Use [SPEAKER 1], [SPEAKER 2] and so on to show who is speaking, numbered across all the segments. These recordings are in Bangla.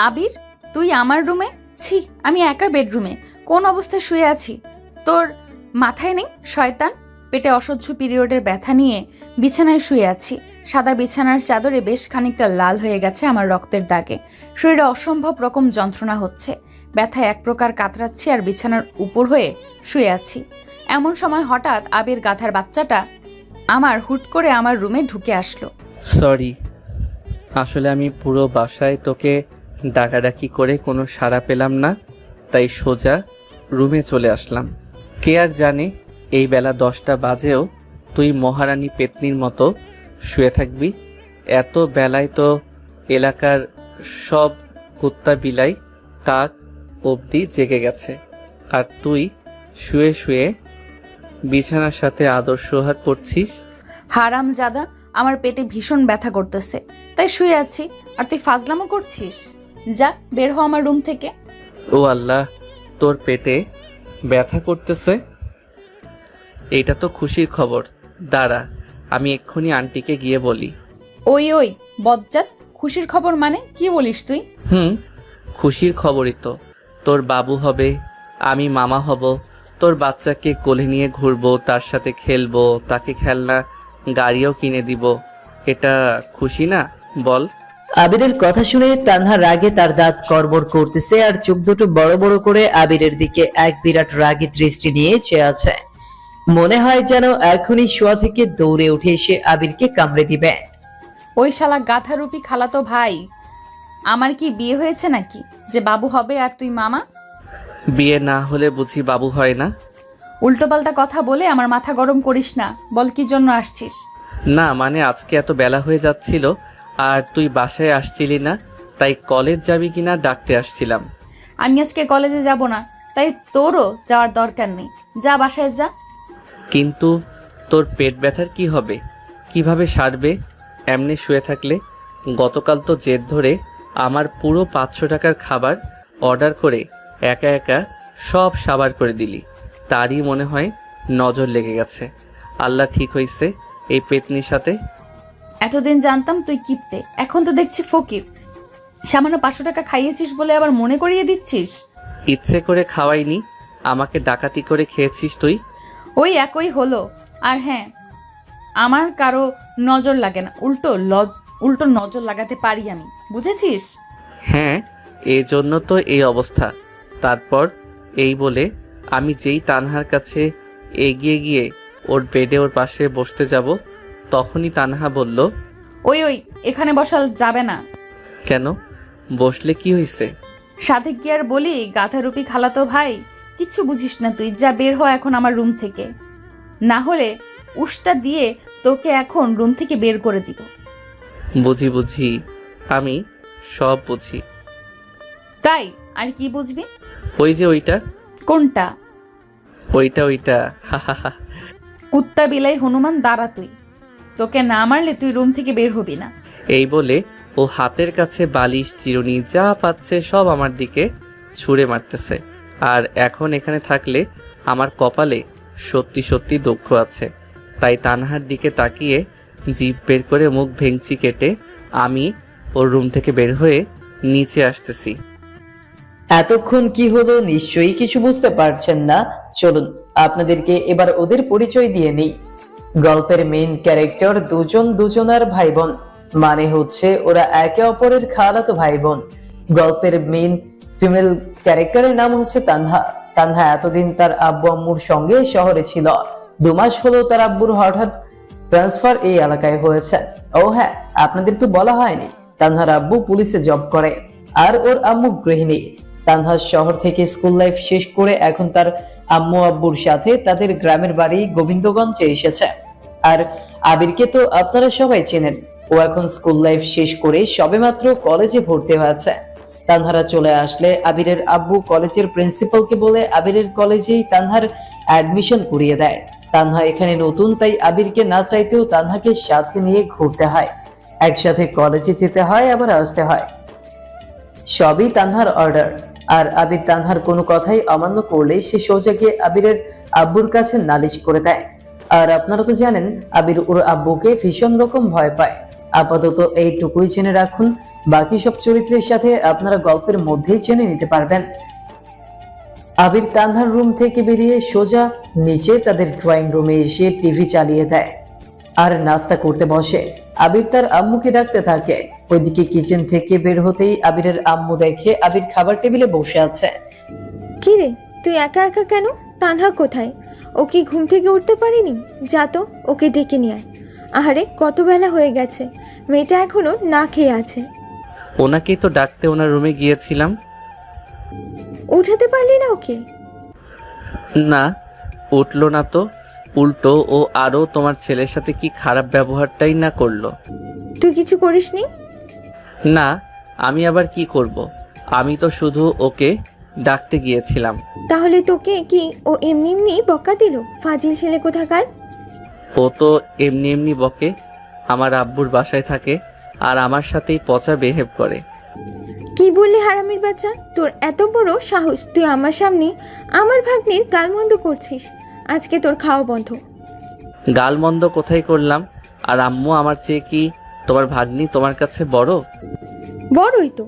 [SPEAKER 1] আবির, তুই আমার রুমে? ছি, আমি একা বেডরুমে কোন অবস্থায় শুয়ে আছি? তোর মাথায় নেই শয়তান? পেটে অসহ্য পিরিয়ডের ব্যথা নিয়ে বিছানায় শুয়ে আছি। সাদা বিছানার চাদরে বেশ খানিকটা লাল হয়ে গেছে আমার রক্তের দাগে। শরীরে অসম্ভব রকম যন্ত্রণা হচ্ছে। ব্যথায় এক প্রকার কাতরাচ্ছি আর বিছানার উপর হয়ে শুয়ে আছি। এমন সময় হঠাৎ আবির গাধার বাচ্চাটা হুট করে আমার রুমে ঢুকে আসলো।
[SPEAKER 2] সরি, আসলে আমি পুরো বাসায় তোকে ডাকাডাকি করে কোনো সাড়া পেলাম না, তাই সোজা রুমে চলে আসলাম। কে আর জানে এই বেলা 10টা বাজেও তুই মহারানী পেতনির মতো শুয়ে থাকবি। এত বেলায় তো এলাকার সব কুত্তা বিলাই কাক অবধি জেগে গেছে, আর তুই শুয়ে শুয়ে বিছানার সাথে আদর সোহাগ করছিস।
[SPEAKER 1] হারাম জাদা, আমার পেটে ভীষণ ব্যথা করতেছে, তাই শুয়ে আছি। আর তুই ফাজলামো করছিস? যা, বের হ আমার রুম থেকে।
[SPEAKER 2] ও আল্লাহ, তোর পেটে ব্যথা করতেছে? এটা তো খুশির খবর। দাঁড়া, আমি এক্ষুনি আন্টিকে গিয়ে বলি।
[SPEAKER 1] ওই ওই বজ্জাত, খুশির খবর মানে কি বলিস তুই?
[SPEAKER 2] খুশির খবরই তো। তোর বাবু হবে, আমি মামা হব, তোর বাচ্চাকে কোলে নিয়ে ঘুরবো, তার সাথে খেলবো, তাকে খেলনা গাড়িও কিনে দিব। এটা খুশি না বল?
[SPEAKER 3] আবিরের কথা শুনে তানহা রাগে তার দাঁত কড়বড় করতেছে আর চোখ দুটো বড় বড় করে আবিরের দিকে এক বিরাট রাগী দৃষ্টি নিয়ে চেয়ে আছে। মনে হয় যেন এখনই শোয়া থেকে দৌড়ে উঠে এসে আবিরকে কামড়ে দিবে।
[SPEAKER 1] ওই শালা গাধারূপী খালাতো ভাই, আমার কি বিয়ে হয়েছে নাকি যে বাবু হবে আর তুই মামা?
[SPEAKER 2] বিয়ে না হলে বুঝি বাবু হয় না?
[SPEAKER 1] উল্টোপাল্টা কথা বলে আমার মাথা গরম করিস না। বল কি জন্য আসছিস?
[SPEAKER 2] না মানে আজকে এত বেলা হয়ে যাচ্ছিল আর তুই বাসায় আসছিলি না, তাই কলেজ যাবি কিনা ডাকতে আসছিলাম।
[SPEAKER 1] আমি আজকে কলেজে যাব না, তাই তোরও যাওয়ার দরকার নেই। যা, বাসায় যা।
[SPEAKER 2] কিন্তু তোর পেট ব্যথার কি হবে? কিভাবে সারবে এমনি শুয়ে থাকলে? গতকাল তো জেদ ধরে আমার পুরো 500 টাকার খাবার অর্ডার করে একা একা সব সাবার করে দিলি। তারই মনে হয় নজর লেগে গেছে। আল্লাহ ঠিক হইছে এই পেতনির সাথে।
[SPEAKER 1] এতদিন জানতাম তুই কিপটে, এখন তো দেখছি ফকির। সামান্য 500 টাকা খাইয়েছিস বলে আবার মনে করিয়ে দিচ্ছিস।
[SPEAKER 2] ইচ্ছে করে খাওয়াইনি, আমাকে ডাকাতি করে খেয়েছিস তুই।
[SPEAKER 1] ওই একই হলো। আর হ্যাঁ, আমার কারো নজর লাগে না, উল্টো নজর লাগাতে পারি আমি, বুঝেছিস?
[SPEAKER 2] হ্যাঁ, এই জন্য তো এই অবস্থা। তারপর এই বলে আমি যেই তানহার কাছে এগিয়ে গিয়ে ওর বেডে ওর পাশে বসতে যাব, তখনই তানহা বলল,
[SPEAKER 1] ওই ওই এখানে বসাল যাবে না।
[SPEAKER 2] কেন? বসলে কি হয়েছে?
[SPEAKER 1] সাথে কি আর বলি, গাধারূপী খালাতো ভাই, কিচ্ছু বুঝিস না তুই। যা, বের হ এখন আমার রুম থেকে, না হলে উষ্টা দিয়ে তোকে এখন রুম থেকে বের করে দিব।
[SPEAKER 2] বুঝি বুঝি, আমি সব বুঝি।
[SPEAKER 1] তাই আর কি বুঝবি?
[SPEAKER 2] ওই যে ওইটা।
[SPEAKER 1] কোনটা?
[SPEAKER 2] ওইটা ওইটা, হা হা হা।
[SPEAKER 1] কুত্তা বিলাই হনুমান, দাঁড়া তুই। তোকে না মারলে তুই রুম থেকে বের হবি না।
[SPEAKER 2] এই বলে ও হাতের কাছে বালিশ চিরুনি যা পাচ্ছে সব আমার দিকে ছুঁড়ে মারতেছে। আর এখন এখানে থাকলে আমার কপালে সত্যি সত্যি দুঃখ আছে। তাই তানহার দিকে তাকিয়ে জিভ বের করে মুখ ভেঙচি কেটে আমি ওর রুম থেকে বের হয়ে নিচে আসতেছি।
[SPEAKER 3] এতক্ষণ কি হলো নিশ্চয়ই কিছু বুঝতে পারছেন না। চলুন আপনাদেরকে এবার ওদের পরিচয় দিয়ে নেই। গল্পের মেইন ক্যারেক্টার দুজনার ভাই বোন, মানে হচ্ছে ওরা একে অপরের খালাতো ভাই বোন। গল্পের মেইন ফিমেল ক্যারেক্টারের নাম হচ্ছে তানহা। তানহা এতদিন তার আব্বু আম্মুর সঙ্গে শহরে ছিল। 2 মাস হলো তার আব্বুর হঠাৎ ট্রান্সফার এই এলাকায় হয়েছে। ও হ্যাঁ, আপনাদের তো বলা হয়নি, তানহার আব্বু পুলিশে জব করে আর ওর আম্মু গৃহিণী। তানহা শহর থেকে স্কুল লাইফ শেষ করে এখন তার আম্মু আব্বুর সাথে তাদের গ্রামের বাড়ি গোবিন্দগঞ্জে এসেছে। আর আবিরকে তো আপনারা সবাই চেনেন, ও এখন স্কুল লাইফ শেষ করে সবেমাত্র কলেজে ভর্তি হয়েছে। তানহারা চলে আসলে আবিরের আব্বু কলেজের প্রিন্সিপালকে বলে আবিরের কলেজেই তানহার অ্যাডমিশন করিয়ে দেয়। তানহা এখানে নতুন, তাই আবিরকে না চাইতেও তানহাকে সাথে নিয়ে ঘুরতে হয়, একসাথে কলেজে যেতে হয় আবার আসতে হয়। সবই তানহার অর্ডার। আর আবির তানহার কোনো কথাই অমান্য করলে সে সোজা গিয়ে আবিরের আব্বুর কাছে নালিশ করে দেয়। আর আপনারা তো জানেন আবির ওর আব্বুকে ভীষণ রকম ভয় পায়। আপাতত এইটুকুই জেনে রাখুন, বাকি সব চরিত্রের সাথে আপনারা গল্পের মধ্যেই জেনে নিতে পারবেন। আবির তানহার রুম থেকে বেরিয়ে সোজা নিচে তাদের ড্রয়িং রুমে এসে টিভি চালিয়ে দেয় আর নাস্তা করতে বসে। আবির তার আম্মুকে ডাকতে থাকে। ওইদিকে কিচেন থেকে বের হতেই আবিরের আম্মু দেখে আবির খাবার টেবিলে বসে আছে।
[SPEAKER 4] কি রে, তুই একা একা কেন? তানহা কোথায়? ও কি ঘুম থেকে উঠতে পারেনি? যা তো, ওকে ডেকে নিয়ে আয়। আহারে, কত বেলা হয়ে গেছে, মেয়েটা এখনো না খেয়ে আছে।
[SPEAKER 2] ওনাকেই তো ডাকতে ওনার রুমে গিয়েছিলাম।
[SPEAKER 4] উঠাতে পারলি না ওকে?
[SPEAKER 2] না, উঠলো না তো। উল্টো ও আরও তোমার ছেলের সাথে কি খারাপ ব্যবহারটাই না করলো।
[SPEAKER 4] তুই কিছু করিসনি?
[SPEAKER 2] না, আমি আবার কি করব? আমি তো শুধু ওকে ডাকতে গিয়েছিলাম।
[SPEAKER 4] তাহলে তোকে কি ও এমনি এমনি বকা দিল? ফাজিল ছেলে কোথাকার।
[SPEAKER 2] ও তো এমনি এমনি বকে। আমার আব্বুর বাসায় থাকে আর আমার সাথেই পচা বিহেভ করে।
[SPEAKER 4] কি বললি হারামির বাচ্চা? তোর এত বড় সাহস, তুই আমার সামনে আমার ভাগ্নির গালমন্দ করছিস। আজকে তোর খাওয়া বন্ধ।
[SPEAKER 2] গালমন্দ কোথায় করলাম? আর আম্মু আমার চেয়ে কি তোমার ভাগ্নি তোমার কাছে বড়?
[SPEAKER 4] বড়ই তো।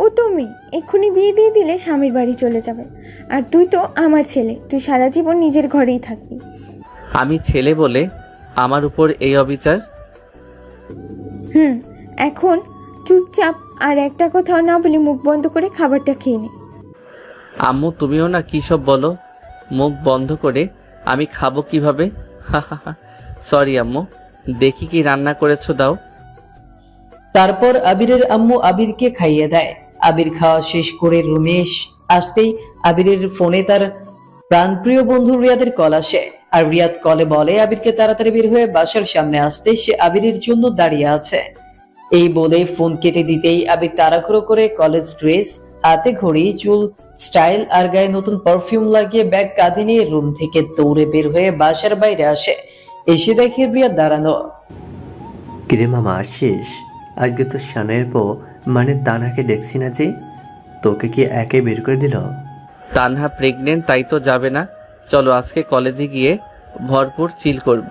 [SPEAKER 4] ও তো মেয়ে, এক্ষুনি বিয়ে দিয়ে দিলে স্বামীর বাড়ি চলে যাবে। আর তুই তো আমার ছেলে, তুই সারা জীবন নিজের ঘরেই থাকবি।
[SPEAKER 2] আমি ছেলে বলে আমার উপর এই অবিচার?
[SPEAKER 4] এখন চুপচাপ আর একটা কথাও না বলে মুখ বন্ধ করে খাবারটা খেয়ে নে।
[SPEAKER 2] আম্মু তুমিও না কী সব বলো। মুখ বন্ধ করে আমি খাবো কিভাবে? সরি আম্মু, দেখি কি রান্না করেছো দাও।
[SPEAKER 3] তারপর আবিরের আম্মু আবিরকে খাইয়ে দেয়। আবির খাওয়া শেষ করে রুমে আসতেই আবিরের ফোনে তার প্রাণপ্রিয় বন্ধু রিয়াদের কল আসে। আর রিয়াদ কলে বলে আবিরকে তাড়াতাড়ি বের হয়ে বাসার সামনে আসতে, সে আবিরের জন্য দাঁড়িয়ে আছে। এই বলে ফোন কেটে দিতেই আবির তাড়াহুড়ো করে কলেজ ড্রেস, হাতে ঘড়ি, চুল স্টাইল আর গায়ে নতুন পারফিউম লাগিয়ে ব্যাগ কাঁধে নিয়ে রুম থেকে দৌড়ে বের হয়ে বাসার বাইরে আসে। এসে দেখে রিয়াদ দাঁড়ানো।
[SPEAKER 5] কিরে মামা, আসিস? আজকে তো শানের মানে তানহাকে দেখছি না যে, তোকে কি একে বের করে দিল?
[SPEAKER 2] তানহা প্রেগনেন্ট, তাই তো যাবে না। চলো আজকে কলেজে গিয়ে ভরপুর চিল করব।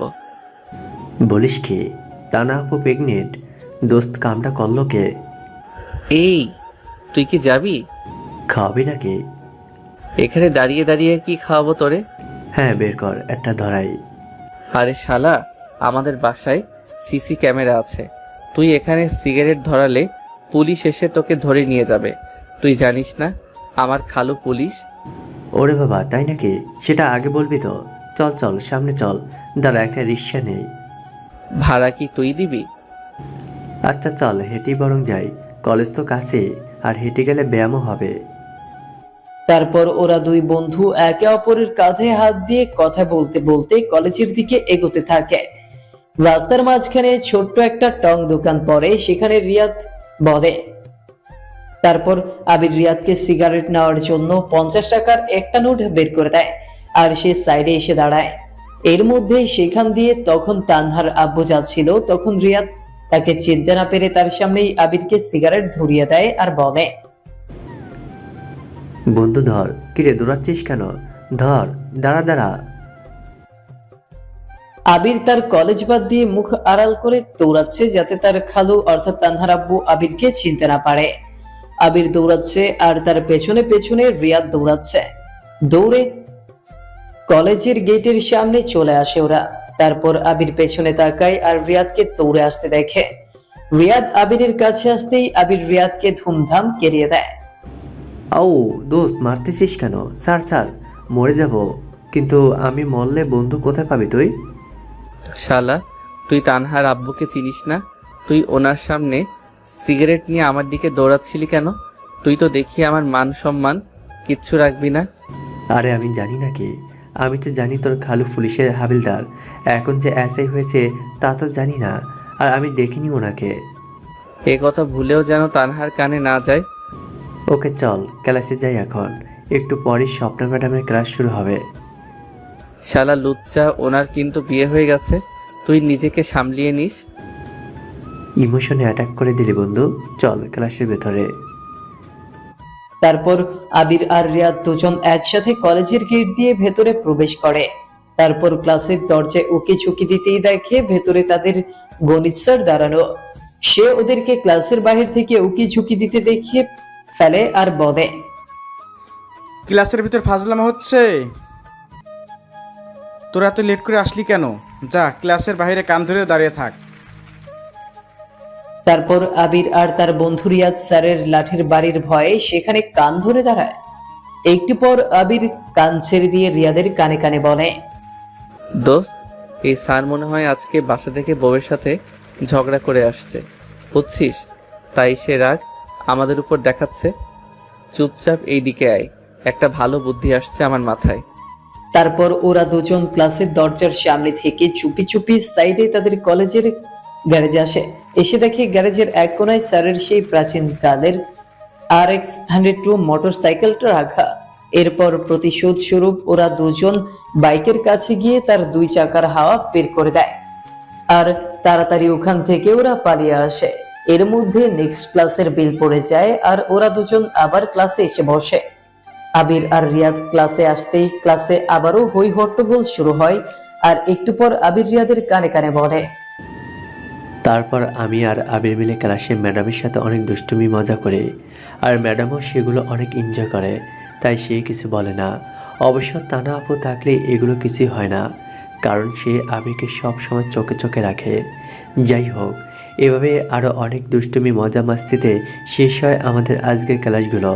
[SPEAKER 5] বলিস কি, তানহা আপু প্রেগনেন্ট? দোস্ত, কামটা করলো কে?
[SPEAKER 2] এই, তুই কি যাবি?
[SPEAKER 5] খাওয়াবি নাকি?
[SPEAKER 2] এখানে দাঁড়িয়ে দাঁড়িয়ে কি খাওয়াবো তোরে?
[SPEAKER 5] হ্যাঁ, বের কর একটা ধরাই।
[SPEAKER 2] আরে শালা, আমাদের বাসায় সিসি ক্যামেরা আছে। তুই এখানে সিগারেট ধরালে পুলিশ এসে তোকে ধরে নিয়ে যাবে। তুই জানিস না আমার খালু পুলিশ?
[SPEAKER 5] ওরে বাবা, তাই নাকি? সেটা আগে বলবি তো। চল চল, সামনে চল। দাঁড়া, একটা রিক্সা নেই।
[SPEAKER 2] ভাড়া কি তুই দিবি?
[SPEAKER 5] আচ্ছা চল, হেঁটেই বরং যাই। কলেজ তো কাছে, আর হেঁটে গেলে ব্যায়ামও হবে।
[SPEAKER 3] তারপর ওরা দুই বন্ধু একে অপরের কাঁধে হাত দিয়ে কথা বলতে বলতে কলেজের দিকে এগোতে থাকে। রাস্তার মাঝখানে ছোট্ট একটা টং দোকান পড়ে, সেখানে রিয়াদ বলে। তারপর আবির রিয়াদকে সিগারেট নেওয়ার জন্য 50 টাকার একটা নোট বের করে দেয় আর সে সাইডে এসে দাঁড়ায়। এর মধ্যে সেখান দিয়ে তখন তানহার আব্বু যাচ্ছিল। তখন রিয়াদ তাকে চিনতে না পেরে তার সামনেই আবিরকে সিগারেট ধরিয়ে দেয় আর বলে,
[SPEAKER 5] বন্ধু ধর। কিরে দৌড়াচ্ছিস কেন? ধর, দাঁড়া দাঁড়া।
[SPEAKER 3] আবির তার কলেজ বাদ দিয়ে মুখ আড়াল করে দৌড়াচ্ছে যাতে তার খালু অর্থাৎ তানহার আব্বু আবিরকে চিনতে না পারে। আবির দৌড়াচ্ছে আর তার পেছনে পেছনে রিয়াদ দৌড়াচ্ছে। দৌড়ে কলেজের গেটের সামনে চলে আসে ওরা। তারপর আবির পেছনে তাকায় আর রিয়াদকে দৌড়ে আসতে দেখে। রিয়াদ আবিরের কাছে আসতেই আবির রিয়াদকে ধুমধাম কেড়িয়ে দেয়।
[SPEAKER 5] আও দোস্ত, মারতেছিস কেন? ছাড় ছাড়, মরে যাব। কিন্তু আমি মরলে বন্ধু কোথায় পাবি তুই?
[SPEAKER 2] শালা, তুই তানহার আব্বুকে চিনিস না? তুই ওনার সামনে সিগারেট নিয়ে আমার দিকে দৌড়াচ্ছিলি কেন? তুই তো দেখি আমার মান সম্মান কিচ্ছু রাখবি না।
[SPEAKER 5] আরে আমি জানি নাকি? আমি তো জানি তোর খালু পুলিশের হাবিলদার। এখন যে এসআই হয়েছে তা তো জানি না। আর আমি দেখিনি ওনাকে।
[SPEAKER 2] এ কথা ভুলেও যেন তানহার কানে না যায়।
[SPEAKER 5] ওকে চল, ক্লাসে যাই এখন। একটু পরই স্বপ্না ম্যাডামের ক্লাস শুরু হবে।
[SPEAKER 2] শালা লুচ্চা, ওনার কিন্তু বিয়ে হয়ে গেছে। তুই নিজেকে সামলিয়ে নিস।
[SPEAKER 5] ইমোশনে অ্যাটাক করে দিলি বন্ধু। চল ক্লাসের ভেতরে।
[SPEAKER 3] তারপর আবির আর রিয়াদ দুজন একসাথে কলেজের গেট দিয়ে ভেতরে প্রবেশ করে। তারপর ক্লাসের দরজায় উকি ঝুঁকি দিতেই দেখে ভেতরে তাদের গণিত স্যার দাঁড়ানো। সে ওদেরকে ক্লাসের বাহির থেকে উকি ঝুঁকি দিতে দেখে ফেলে আর বলে,
[SPEAKER 6] ক্লাসের ভিতর ফাজলামো হচ্ছে? তোরা এত লেট করে আসলি কেন? যা ক্লাসের বাইরে কান ধরে দাঁড়িয়ে থাক।
[SPEAKER 3] তারপর আবির আর তার বন্ধু রিয়াদ স্যারের লাঠির বাড়ির ভয়ে সেখানে কান ধরে দাঁড়ায়। একটু পর আবির কান ছেড়ে দিয়ে রিয়াদের কানে কানে বলে,
[SPEAKER 2] দোস্ত, এই স্যার মনে হয় আজকে বাসা থেকে বউয়ের সাথে ঝগড়া করে আসছে, বুঝছিস? তাই সে রাগ আমাদের উপর দেখাচ্ছে। চুপচাপ এই দিকে আয়, একটা ভালো বুদ্ধি আসছে আমার মাথায়।
[SPEAKER 3] তারপর ওরা দুজন ক্লাসের দরজার সামনে থেকে চুপি চুপি সাইডে তাদের কলেজের গ্যারেজে আসে। এসে দেখে গ্যারেজের এক কোনায় স্যারের সেই প্রাচীন কালের RX-102 মোটর সাইকেলটা রাখা। এরপর প্রতিশোধ স্বরূপ ওরা দুজন বাইকের কাছে গিয়ে তার 2 চাকার হাওয়া বের করে দেয় আর তাড়াতাড়ি ওখান থেকে ওরা পালিয়ে আসে। এর মধ্যে নেক্সট ক্লাসের বেল পড়ে যায় আর ওরা দুজন আবার ক্লাসে এসে বসে। আবির আর রিয়াদ ক্লাসে আসতেই ক্লাসে আবারও হই হট্টগোল শুরু হয়। আর একটু পর আবির রিয়াদের কানে কানে বলে,
[SPEAKER 5] তারপর আমি আর আবির মিলে ক্লাসে ম্যাডামের সাথে অনেক দুষ্টুমি মজা করে, আর ম্যাডামও সেগুলো অনেক এনজয় করে, তাই সে কিছু বলে না। অবশ্য তানা আপু থাকলে এগুলো কিছুই হয় না, কারণ সে আবিরকে সব সময় চোখে চোখে রাখে। যাই হোক, এভাবে আরও অনেক দুষ্টুমি মজা মাস্তিতে শেষ হয় আমাদের আজকের ক্লাসগুলো।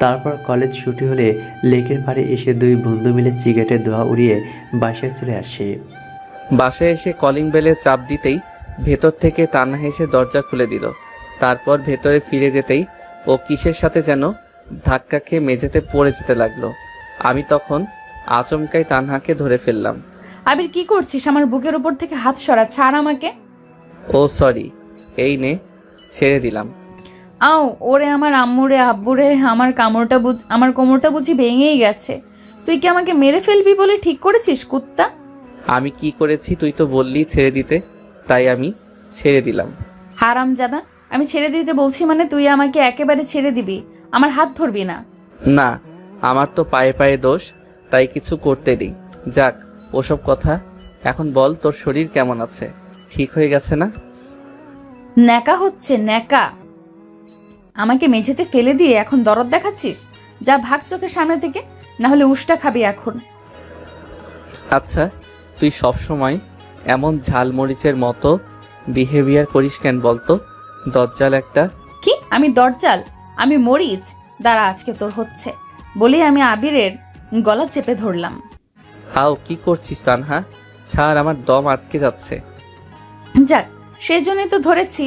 [SPEAKER 5] তারপর কলেজ ছুটি হলে লেকের পাড়ে এসে 2 বন্ধু মিলে সিগারেটের ধোঁয়া উড়িয়ে বাসায় চলে আসি।
[SPEAKER 2] বাসায় এসে কলিং বেলে চাপ দিতেই ভেতর থেকে তান্হা এসে দরজা খুলে দিল। তারপর ভেতরে ফিরে যেতেই ও কিসের সাথে যেন ধাক্কা খেয়ে মেঝেতে পড়ে যেতে লাগলো। আমি তখন আচমকাই তানহাকে ধরে ফেললাম।
[SPEAKER 1] আবির কি করছিস? আমার বুকের উপর থেকে হাত সরা, ছাড় আমাকে।
[SPEAKER 2] ও সরি, এই নে, ছেড়ে দিলাম।
[SPEAKER 1] আও ওরে আমার আম্মুরে আব্বুরে, আমার কোমরটা বুঝি ভেঙেই গেছে। তুই কি আমাকে মেরে ফেলবি বলে ঠিক করেছিস কুত্তা?
[SPEAKER 2] আমি কি করেছি? তুই তো বললি ছেড়ে দিতে, তাই আমি ছেড়ে দিলাম।
[SPEAKER 1] হারামজাদা, আমি ছেড়ে দিতে বলছি মানে তুই আমাকে একেবারে ছেড়ে দিবি, আমার হাত ধরবি না।
[SPEAKER 2] না, আমার তো পায়ে পায়ে দোষ, তাই কিছু করতে দিই। যাক ওসব কথা, এখন বল তোর শরীর কেমন আছে? ঠিক হয়ে গেছে না?
[SPEAKER 1] ন্যাকা হচ্ছে ন্যাকা। আমাকে মেঝেতে ফেলে দিয়ে এখন দরদ দেখাচ্ছিস? যা ভাগ চোখের সামনে থেকে, না হলে উষ্টা খাবি এখন।
[SPEAKER 2] আচ্ছা, তুই সব সময় এমন ঝালমরিচের মতো বিহেভিয়ার করিস কেন বলতো? দজ্জাল একটা।
[SPEAKER 1] কি আমি দরজাল? আমি মরিচ? দাঁড়া, আজকে তোর হচ্ছে। বলে আমি আবিরের গলা চেপে ধরলাম।
[SPEAKER 2] আও কি করছিস তানহা? ছাড়, আমার দম আটকে যাচ্ছে।
[SPEAKER 1] যাক, সেজন্যই তো ধরেছি।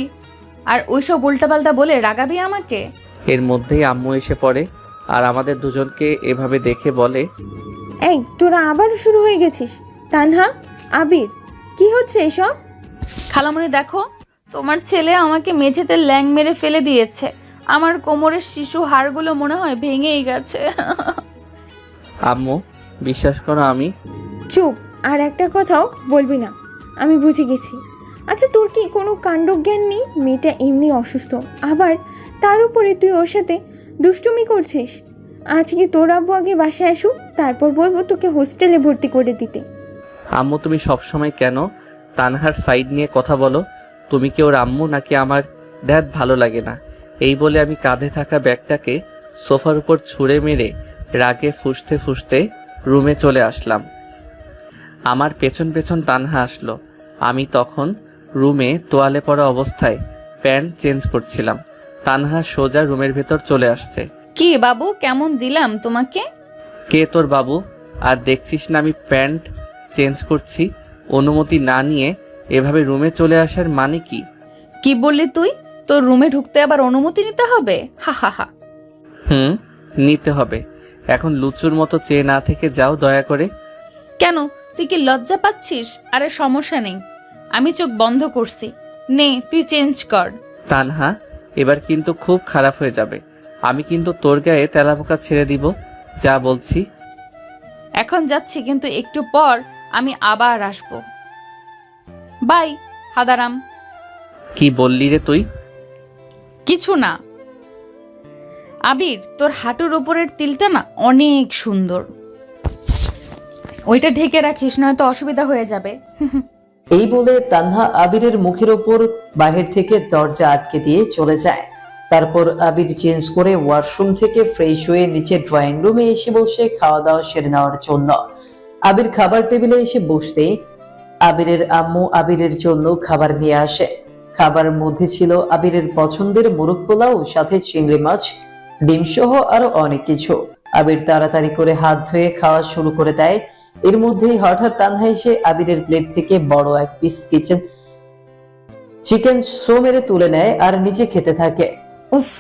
[SPEAKER 1] আর ওইসব উল্টাপাল্টা বলে রাগাবি আমাকে?
[SPEAKER 2] এর মধ্যেই আম্মু এসে পড়ে আর আমাদের দুজনকে এভাবে দেখে বলে,
[SPEAKER 4] এই তোরা আবারও শুরু হয়ে গেছিস? তানহা, আবির, কি হচ্ছে এসব?
[SPEAKER 1] খালামণি দেখো, তোমার ছেলে আমাকে মেঝেতে ল্যাং মেরে ফেলে দিয়েছে। আমার কোমরের শিশু হাড়গুলো মনে হয় ভেঙেই গেছে।
[SPEAKER 2] আম্মু বিশ্বাস করো আমি।
[SPEAKER 4] চুপ, আর একটা কথাও বলবি না, আমি বুঝে গেছি। আচ্ছা, তোর কি কোনো কাণ্ডজ্ঞান নেই? মেয়েটা এমনি অসুস্থ, আবার তার উপরে তুই ওর সাথে দুষ্টুমি করছিস। আজকে তোর আব্বু আগে বাসায় আসুক, তারপর বলবো তোকে হোস্টেলে ভর্তি করে দিতে।
[SPEAKER 2] আম্মু তুমি সবসময় কেন তানহার সাইড নিয়ে কথা বলো? তুমি কি ওর আম্মু নাকি আমার ড্যাড? ভালো লাগে না। এই বলে আমি কাঁধে থাকা ব্যাগটাকে সোফার উপর ছুঁড়ে মেরে রাগে ফুঁসতে ফুঁসতে রুমে চলে আসলাম। আমার পেছন পেছন তানহা আসলো। আমি তখন রুমে তোয়ালে পড়া অবস্থায় প্যান্ট চেঞ্জ করছিলাম। তানহা সোজা রুমের ভেতর চলে আসছে।
[SPEAKER 1] কি বাবু, কেমন দিলাম তোমাকে?
[SPEAKER 2] কে তোর বাবু? আর দেখছিস না আমি প্যান্ট চেঞ্জ করছি? অনুমতি না নিয়ে এভাবে রুমে চলে আসার মানে কি?
[SPEAKER 1] কি বললি তুই? তোর রুমে ঢুকতে আবার অনুমতি নিতে হবে? হা হা হা।
[SPEAKER 2] নিতে হবে। এখন লুচুর মতো চেয়ে না থেকে যাও দয়া করে।
[SPEAKER 1] কেন, তুই কি লজ্জা পাচ্ছিস? আরে সমস্যা নেই, আমি চোখ বন্ধ করছি। নে তুই চেঞ্জ কর।
[SPEAKER 2] তানহা, এবার কিন্তু খুব খারাপ হয়ে যাবে। আমি কিন্তু তোর গায়ে তেলাপোকা ছেড়ে দিব, যা বলছি।
[SPEAKER 1] এখন যাচ্ছি, কিন্তু একটু পর আমি আবার আসবো। বাই হাদারাম।
[SPEAKER 2] কি বললি রে তুই?
[SPEAKER 1] কিছু না। আবির, তোর হাঁটুর উপরের তিলটা না অনেক সুন্দর। ওইটা ঢেকে রাখিস, নয়তো অসুবিধা হয়ে যাবে।
[SPEAKER 3] এই বলে তানহা আবিরের মুখের ওপর বাহির থেকে দরজা আটকে দিয়ে চলে যায়। তারপর আবির চেঞ্জ করে ওয়াশরুম থেকে ফ্রেশ হয়ে নিচে ড্রয়িং রুমে এসে বসে খাওয়া দাওয়া সেরে নেওয়ার জন্য। আবির খাবার টেবিলে এসে বসতেই আবিরের আম্মু আবিরের জন্য খাবার নিয়ে আসে। খাবারের মধ্যে ছিল আবিরের পছন্দের মোরগ পোলাও, সাথে চিংড়ি মাছ, ডিম সহ আরো অনেক কিছু। আবির তাড়াতাড়ি করে হাত ধুয়ে খাওয়া শুরু করে দেয়। এর মধ্যেই হঠাৎ তানহা এসে আবিরের প্লেট থেকে বড় এক পিস চিকেন শো মেরে তুলে নেয় আর নিজে খেতে থাকে।
[SPEAKER 1] উফ,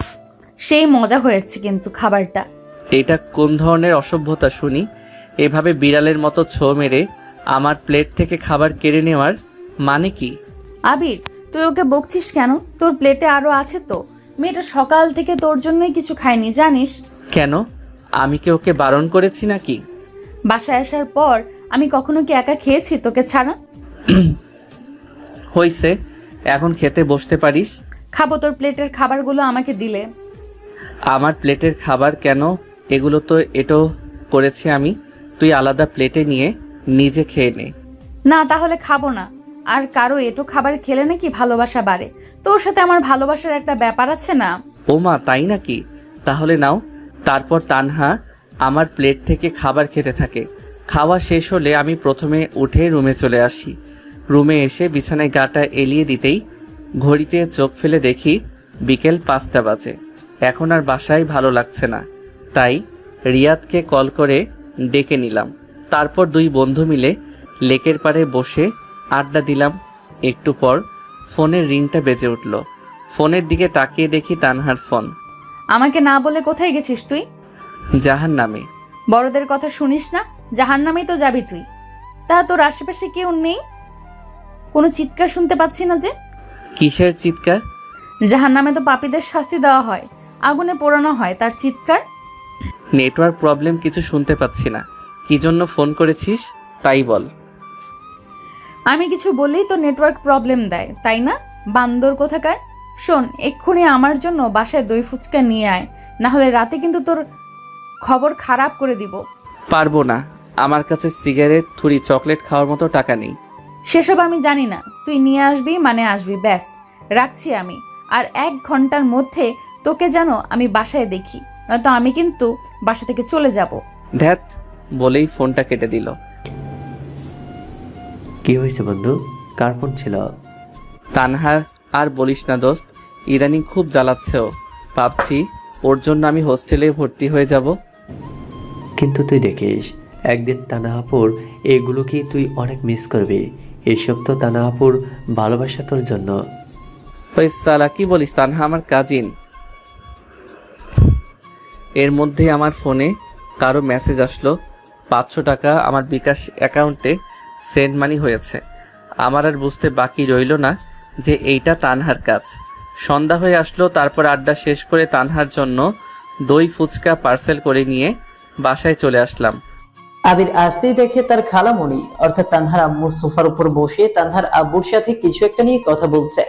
[SPEAKER 1] সেই মজা হয়েছে কিন্তু খাবারটা।
[SPEAKER 2] এটা কোন ধরনের অসভ্যতা শুনি? এভাবে বিড়ালের মতো ছো মেরে আমার প্লেট থেকে খাবার কেড়ে নেওয়ার মানে কি?
[SPEAKER 1] আবির, তুই ওকে বকছিস কেন? তোর প্লেটে আরো আছে তো। মেয়েটা সকাল থেকে তোর জন্যই কিছু খায়নি, জানিস?
[SPEAKER 2] কেন? আমি কি ওকে বারণ করেছি নাকি?
[SPEAKER 1] বাসায় আসার পর আমি কখনো কি একা খেয়েছি তোকে ছাড়া?
[SPEAKER 2] হইছে, এখন খেতে বসতে পারিস।
[SPEAKER 1] খাবো তোর প্লেটের খাবারগুলো আমাকে দিলে।
[SPEAKER 2] আমার প্লেটের খাবার কেন? এগুলো তো এটো করেছি আমি। তুই আলাদা প্লেটে নিয়ে নিজে খেয়ে নে।
[SPEAKER 1] না, তাহলে খাবো না। আর কারো এটো খাবার খেলে নাকি ভালোবাসা বাড়ে? তোর সাথে আমার ভালোবাসার একটা ব্যাপার আছে না?
[SPEAKER 2] ও মা, তাই নাকি? তাহলে নাও। তারপর তানহা আমার প্লেট থেকে খাবার খেতে থাকে। খাওয়া শেষ হলে আমি প্রথমে উঠে রুমে চলে আসি। রুমে এসে বিছানায় গাটা এলিয়ে দিতেই ঘড়িতে চোখ ফেলে দেখি বিকেল 5টা বাজে। এখন আর বাসায় ভালো লাগছে না, তাই রিয়াদকে কল করে ডেকে নিলাম। তারপর 2 বন্ধু মিলে লেকের পাড়ে বসে আড্ডা দিলাম। একটু পর ফোনের রিংটা বেজে উঠল। ফোনের দিকে তাকিয়ে দেখি তানহার ফোন।
[SPEAKER 1] আমাকে না বলে কোথায় গেছিস তুই?
[SPEAKER 2] জাহান্নামে।
[SPEAKER 1] বড়দের কথা শুনিস না? জাহান্নামেই তো যাবি তুই। তা তোর আশেপাশে কেউ নেই? কোনো চিৎকার শুনতে পাচ্ছি না যে।
[SPEAKER 2] কিসের চিৎকার?
[SPEAKER 1] জাহান্নামে তো পাপীদের শাস্তি দেওয়া হয়, আগুনে পোড়ানো হয়, তার চিৎকার।
[SPEAKER 2] নেটওয়ার্ক প্রবলেম, কিছু শুনতে পাচ্ছি না। কি জন্য ফোন করেছিস তাই বল।
[SPEAKER 1] আমি কিছু বললেই তো নেটওয়ার্ক প্রবলেম দেয়, তাই না? বান্দর কোথাকার। শোন, এক্ষুনি আমার জন্য বাসায় দই ফুচকা নিয়ে আয়, না হলে রাতে কিন্তু তোর খবর খারাপ করে দিব।
[SPEAKER 2] পারবো না, আমার কাছে সিগারেট, থুরি, চকলেট খাওয়ার মতো টাকা নেই।
[SPEAKER 1] সেসব আমি জানি না, তুই নিয়ে আসবি মানে আসবি, ব্যাস। রাখছি আমি। আর 1 ঘন্টার মধ্যে তোকে যেন আমি বাসায় দেখি, নয়তো আমি কিন্তু বাসা থেকে চলে যাব।
[SPEAKER 2] ধ্যাত, বলেই ফোনটা কেটে দিল।
[SPEAKER 5] কি হয়েছে বন্ধু? কার ফোন ছিল?
[SPEAKER 2] তানহার। আর বলিস না দোস্ত, ইদানিং খুব জ্বালাচ্ছে ও। ভাবছি ওর জন্য আমি হোস্টেলে ভর্তি হয়ে যাব।
[SPEAKER 5] কিন্তু তুই দেখিস, একদিন তানাহাপুর এগুলোকে তুই অনেক মিস করবি। এসব তো তানাহাপুর ভালোবাসা তোর জন্য।
[SPEAKER 2] ওই সালা, কি বলিস? তানহা আমার কাজিন। এর মধ্যে আমার ফোনে কারো মেসেজ আসলো। 500 টাকা আমার বিকাশ অ্যাকাউন্টে সেন্ড মানি হয়েছে। আমার আর বুঝতে বাকি রইল না যে এইটা তানহার কাজ। সন্ধ্যা হয়ে আসলো। তারপর আড্ডা শেষ করে তানহার জন্য দই ফুচকা পার্সেল করে নিয়ে বাসায় চলে আসলাম।
[SPEAKER 3] আবির আসতেই দেখে তার খালামণি অর্থাৎ তানহার আম্মু সোফার উপর বসে তানহার আব্বুর সাথে কিছু একটা নিয়ে কথা বলছে।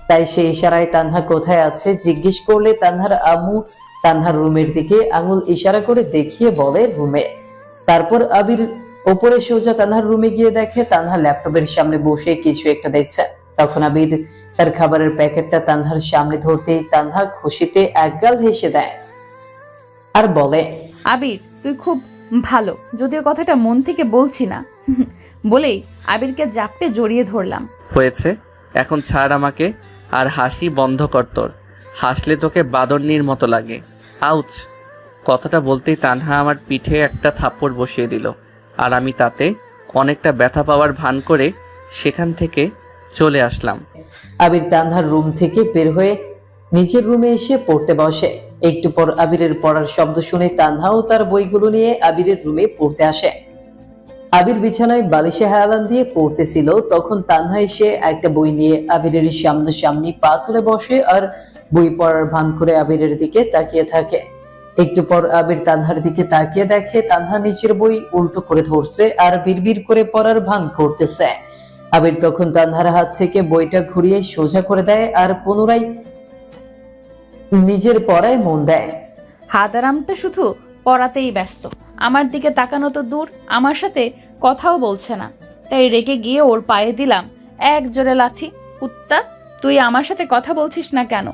[SPEAKER 3] তাই সে ইশারায় তানহা কোথায় আছে জিজ্ঞেস করলে তানহার আম্মু তানহার রুমের দিকে আঙুল ইশারা করে দেখিয়ে বলে রুমে। তারপর আবির ওপরে সোজা তানহার রুমে গিয়ে দেখে তানহা ল্যাপটপের সামনে বসে কিছু একটা দেখছে। তখন আবির তার খাবারের প্যাকেটটা তানহার সামনে ধরতেই তানহা খুশিতে একগাল হেসে দেয় আর বলে,
[SPEAKER 1] আবির, তুই খুব ভালো, যদিও কথাটা মন থেকে বলছি না। বলেই আবিরকে জাপটে জড়িয়ে ধরলাম।
[SPEAKER 2] হয়েছে, এখন ছাড় আমাকে, আর হাসি বন্ধ কর তোর। হাসলে তোকে বাদরনির মতো লাগে। আউচ! কথাটা বলতেই তানহা আমার পিঠে একটা থাপ্পড় বসিয়ে দিল, আর আমি তাতে অনেকটা ব্যথা পাওয়ার ভান করে সেখান থেকে চলে আসলাম।
[SPEAKER 3] আবির তানহার রুম থেকে বের হয়ে নিজের রুমে এসে পড়তে বসে। একটু পর আবিরের পড়ার শব্দ শুনে তানহাও তার বইগুলো নিয়ে আবিরের রুমে পড়তে আসে। আবির বিছানায় বালিশে হেলান দিয়ে পড়তেছিল, তখন তানহা এসে একটা বই নিয়ে আবিরের সামনাসামনি পা তুলে বসে আর বই পড়ার ভান করে আবিরের দিকে তাকিয়ে থাকে। একটু পর আবির তানহার দিকে তাকিয়ে দেখে তানহা নিচের বই উল্টো করে ধরছে আর বিড়বিড় করে পড়ার ভান করতেছে। আবির তখন তানহার হাত থেকে বইটা ঘুরিয়ে সোজা করে দেয় আর পুনরায় নিজের পড়ায় মন দেয়।
[SPEAKER 1] হাত আরামটা শুধু পড়াতেই ব্যস্ত, আমার দিকে তাকানো তো দূর, আমার সাথে কথাও বলছে না। তাই রেগে গিয়ে ওর পায়ে দিলাম এক জোরে লাথি। কুত্তা, তুই আমার সাথে কথা বলছিস না কেন?